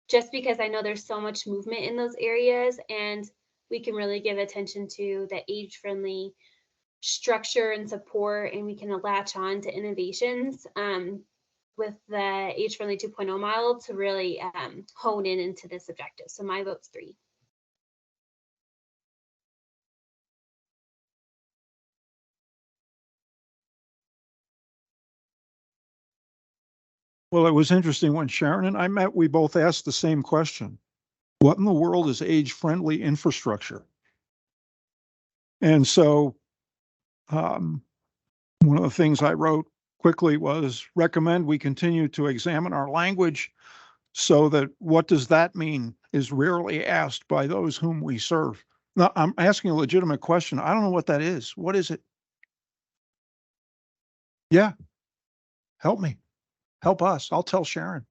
just because I know there's so much movement in those areas, and we can really give attention to the age-friendly structure and support, and we can latch on to innovations with the age-friendly 2.0 model to really hone in into this objective. So my vote's 3. Well, it was interesting when Sharon and I met, we both asked the same question. What in the world is age-friendly infrastructure? And so one of the things I wrote quickly was recommend we continue to examine our language so that what does that mean is rarely asked by those whom we serve. Now, I'm asking a legitimate question. I don't know what that is. What is it? Yeah. Help me. Help us. I'll tell Sharon.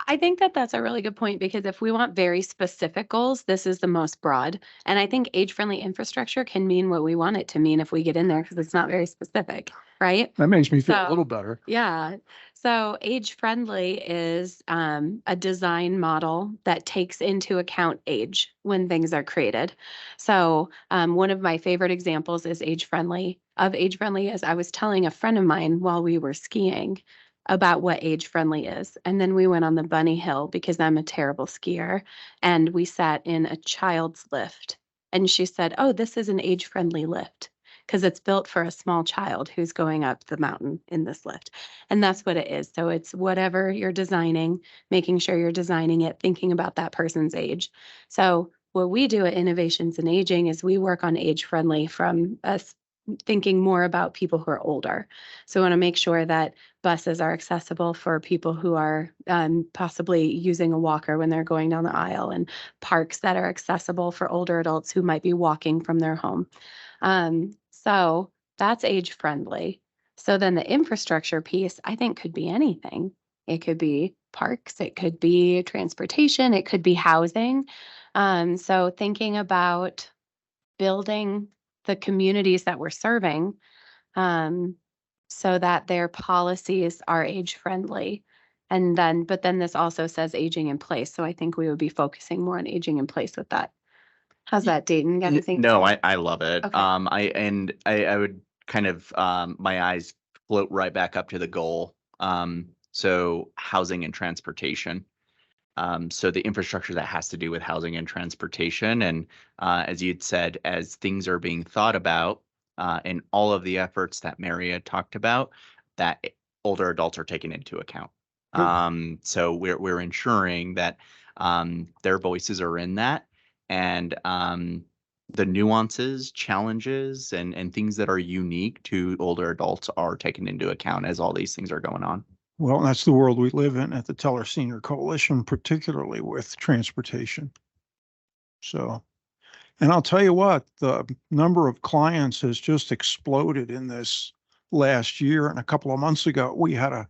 I think that that's a really good point, because if we want very specific goals, this is the most broad. And I think age-friendly infrastructure can mean what we want it to mean if we get in there, because it's not very specific, right? That makes me feel a So- little better. Yeah. So age-friendly is a design model that takes into account age when things are created. So one of my favorite examples is age-friendly. As I was telling a friend of mine while we were skiing about what age-friendly is. And then we went on the bunny hill because I'm a terrible skier, and we sat in a child's lift. And she said, "Oh, this is an age-friendly lift because it's built for a small child who's going up the mountain in this lift." And that's what it is. So it's whatever you're designing, making sure you're designing it, thinking about that person's age. So what we do at Innovations in Aging is we work on age-friendly from us thinking more about people who are older. So we want to make sure that buses are accessible for people who are possibly using a walker when they're going down the aisle, and parks that are accessible for older adults who might be walking from their home. So that's age friendly. So then the infrastructure piece, I think, could be anything. It could be parks, it could be transportation, it could be housing. So thinking about building the communities that we're serving, so that their policies are age friendly, And then, but then this also says aging in place. So I think we would be focusing more on aging in place with that. How's that, Dayton? Got anything? No, I love it. Okay. I would kind of, my eyes float right back up to the goal. So housing and transportation. So the infrastructure that has to do with housing and transportation. And as you'd said, as things are being thought about, and all of the efforts that Mary had talked about, that older adults are taken into account. Good. So we're ensuring that their voices are in that, and the nuances, challenges, and things that are unique to older adults are taken into account as all these things are going on. Well, that's the world we live in at the Teller Senior Coalition, particularly with transportation. So, and I'll tell you what, the number of clients has just exploded in this last year. And a couple of months ago, we had a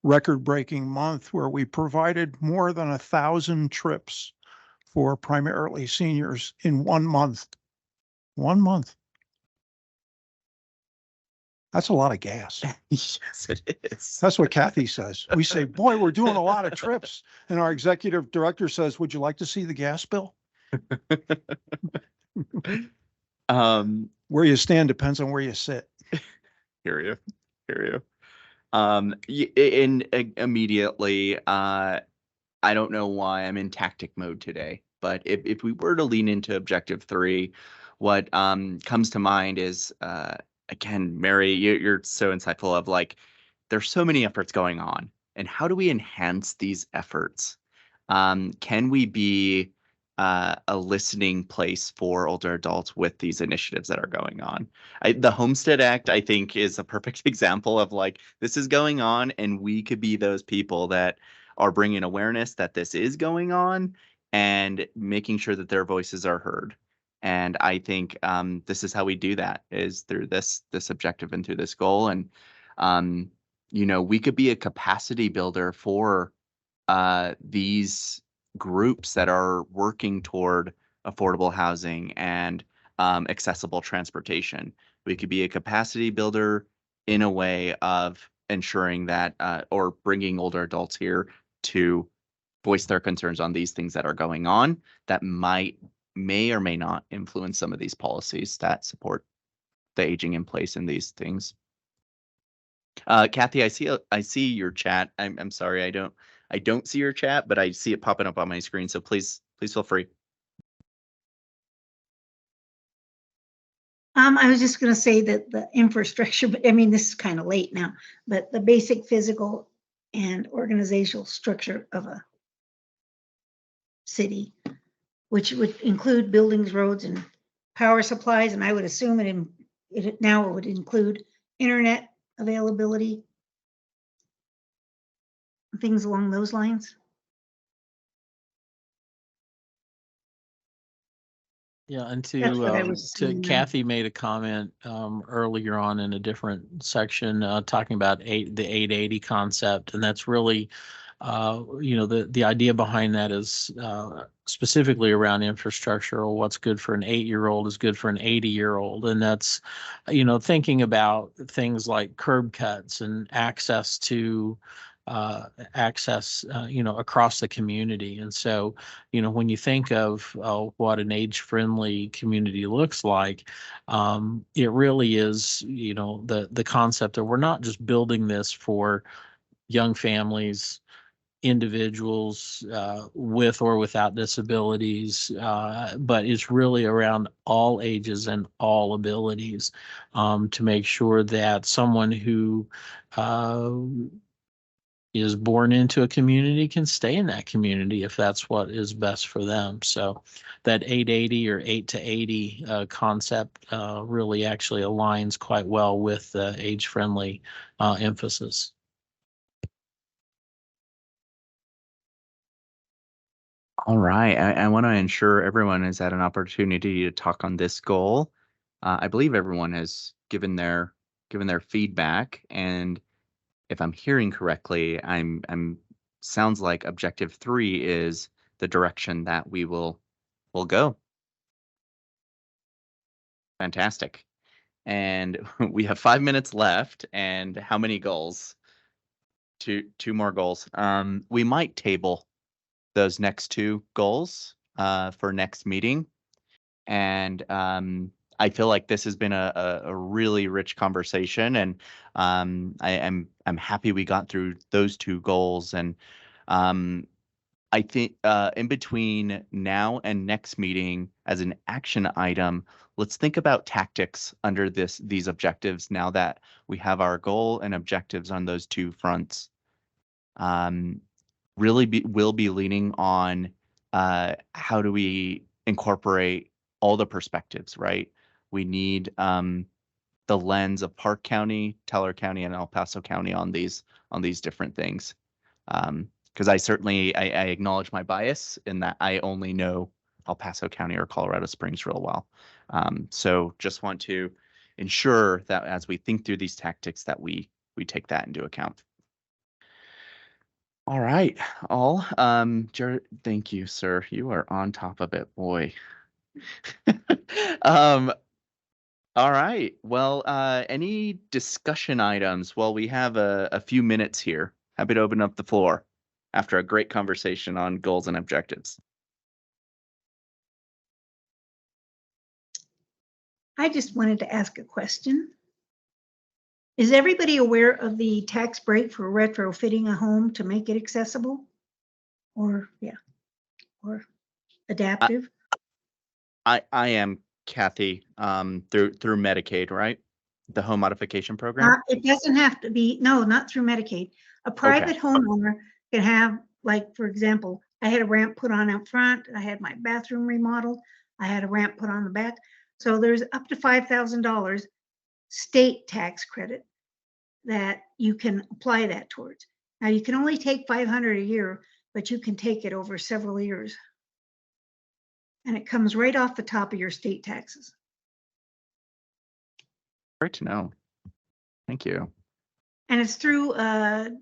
record-breaking month where we provided more than 1,000 trips for primarily seniors in 1 month. 1 month. That's a lot of gas. Yes, it is. That's what Kathy says. We say, boy, we're doing a lot of trips. And our executive director says, would you like to see the gas bill? Where you stand depends on where you sit. Hear you. Immediately, I don't know why I'm in tactic mode today, but if we were to lean into objective 3, what comes to mind is, again, Mary, you're so insightful of like, there's so many efforts going on, and how do we enhance these efforts? Can we be a listening place for older adults with these initiatives that are going on? The Homestead Act, I think, is a perfect example of like, this is going on, and we could be those people that are bringing awareness that this is going on and making sure that their voices are heard. And I think this is how we do that, is through this objective and through this goal. And we could be a capacity builder for these groups that are working toward affordable housing and accessible transportation. We could be a capacity builder in a way of ensuring that, or bringing older adults here to voice their concerns on these things that are going on that may or may not influence some of these policies that support the aging in place in these things. Kathy, I see your chat. I'm sorry, I don't see your chat, but I see it popping up on my screen. So please feel free. I was just going to say that the infrastructure, but I mean, this is kind of late now, but the basic physical and organizational structure of a city, which would include buildings, roads, and power supplies. And I would assume it now would include internet availability, things along those lines. Yeah, and That's what I was to seeing then. Kathy made a comment earlier on in a different section talking about the 880 concept, and that's really the idea behind that is specifically around infrastructure, or what's good for an 8-year-old is good for an 80-year-old, and that's thinking about things like curb cuts and access to across the community. And so, when you think of what an age-friendly community looks like, it really is, the concept that we're not just building this for young families, individuals with or without disabilities, but it's really around all ages and all abilities, to make sure that someone who is born into a community can stay in that community if that's what is best for them. So that 880 or 8 to 80 concept really actually aligns quite well with the age-friendly emphasis. All right, I want to ensure everyone has had an opportunity to talk on this goal. I believe everyone has given their feedback, and if I'm hearing correctly, sounds like objective 3 is the direction that we will go. Fantastic. And we have 5 minutes left, and how many goals? Two more goals. We might table those next two goals for next meeting. And I feel like this has been a really rich conversation, and I'm happy we got through those two goals. And I think in between now and next meeting, as an action item, let's think about tactics under these objectives now that we have our goal and objectives on those two fronts. Will be leaning on how do we incorporate all the perspectives, right? We need the lens of Park County, Teller County, and El Paso County on these different things. Because I acknowledge my bias in that I only know El Paso County or Colorado Springs real well. So just want to ensure that as we think through these tactics that we take that into account. All right, Jared, thank you, sir. You are on top of it, boy. All right. Well, any discussion items? Well, we have a few minutes here. Happy to open up the floor after a great conversation on goals and objectives. I just wanted to ask a question. Is everybody aware of the tax break for retrofitting a home to make it accessible? Or adaptive? I am, Kathy, through Medicaid, right? The home modification program? It doesn't have to be, no, not through Medicaid. A private homeowner can have, like, for example, I had a ramp put on out front, I had my bathroom remodeled, I had a ramp put on the back. So there's up to $5,000 state tax credit that you can apply that towards. Now you can only take 500 a year, but you can take it over several years. And it comes right off the top of your state taxes. Great to know. Thank you. And it's through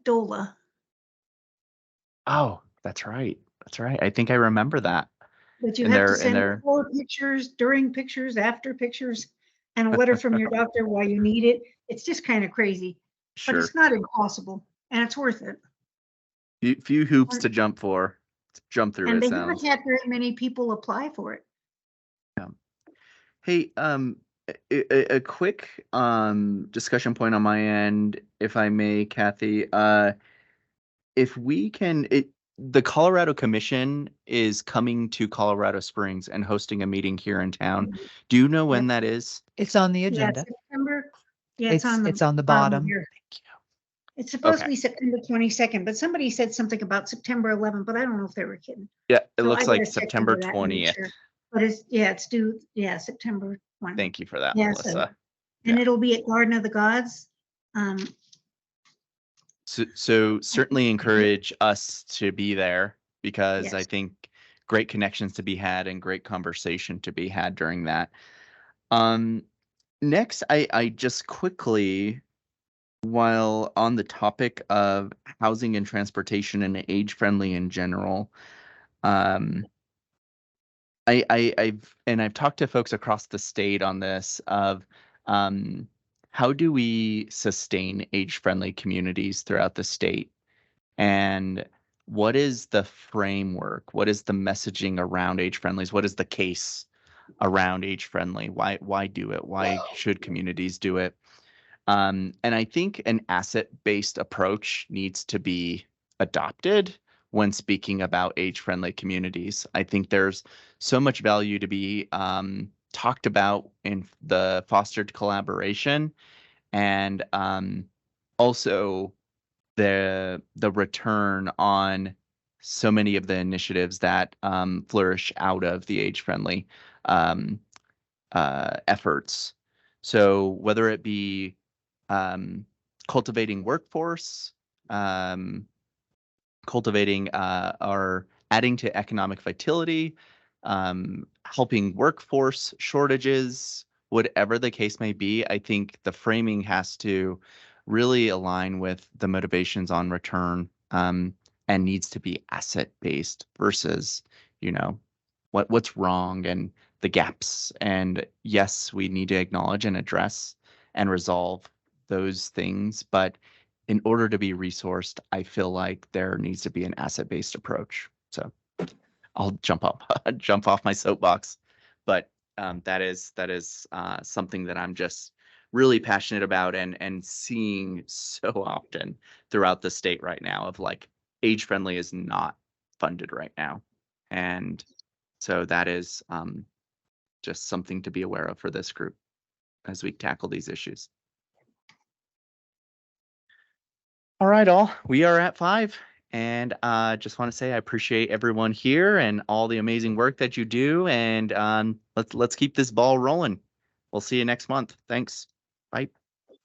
DOLA. Oh, that's right. That's right. I think I remember that. But you have to send before pictures, during pictures, after pictures, and a letter from your doctor why you need it. It's just kind of crazy, but it's not impossible, and it's worth it. Few hoops to jump through. And they haven't had very many people apply for it. Yeah. Hey, a quick discussion point on my end, if I may, Kathy. If we can, the Colorado Commission is coming to Colorado Springs and hosting a meeting here in town. Do you know when that is? It's on the agenda. September. Yeah, It's on the bottom. Here. It's supposed to be September 22nd, but somebody said something about September 11th, but I don't know if they were kidding. Yeah, it looks like September 20th. But it's due, September 20th. Thank you for that, Melissa. And it'll be at Garden of the Gods. So certainly encourage us to be there, because I think great connections to be had and great conversation to be had during that. Next, I just quickly, while on the topic of housing and transportation and age-friendly in general, I've talked to folks across the state on this of how do we sustain age-friendly communities throughout the state, and what is the framework? What is the messaging around age-friendlies? What is the case around age-friendly? Why do it? Why should communities do it? And I think an asset-based approach needs to be adopted when speaking about age-friendly communities. I think there's so much value to be talked about in the fostered collaboration, and also the return on so many of the initiatives that flourish out of the age-friendly efforts. So whether it be cultivating workforce, cultivating or adding to economic vitality, helping workforce shortages, whatever the case may be, I think the framing has to really align with the motivations on return, and needs to be asset-based versus, what's wrong and the gaps. And yes, we need to acknowledge and address and resolve those things, but in order to be resourced, I feel like there needs to be an asset-based approach. So I'll jump off my soapbox, but that is something that I'm just really passionate about and seeing so often throughout the state right now of like age friendly is not funded right now. And so that is just something to be aware of for this group as we tackle these issues. All right, all, we are at 5. And just want to say I appreciate everyone here and all the amazing work that you do. And let's keep this ball rolling. We'll see you next month. Thanks. Bye.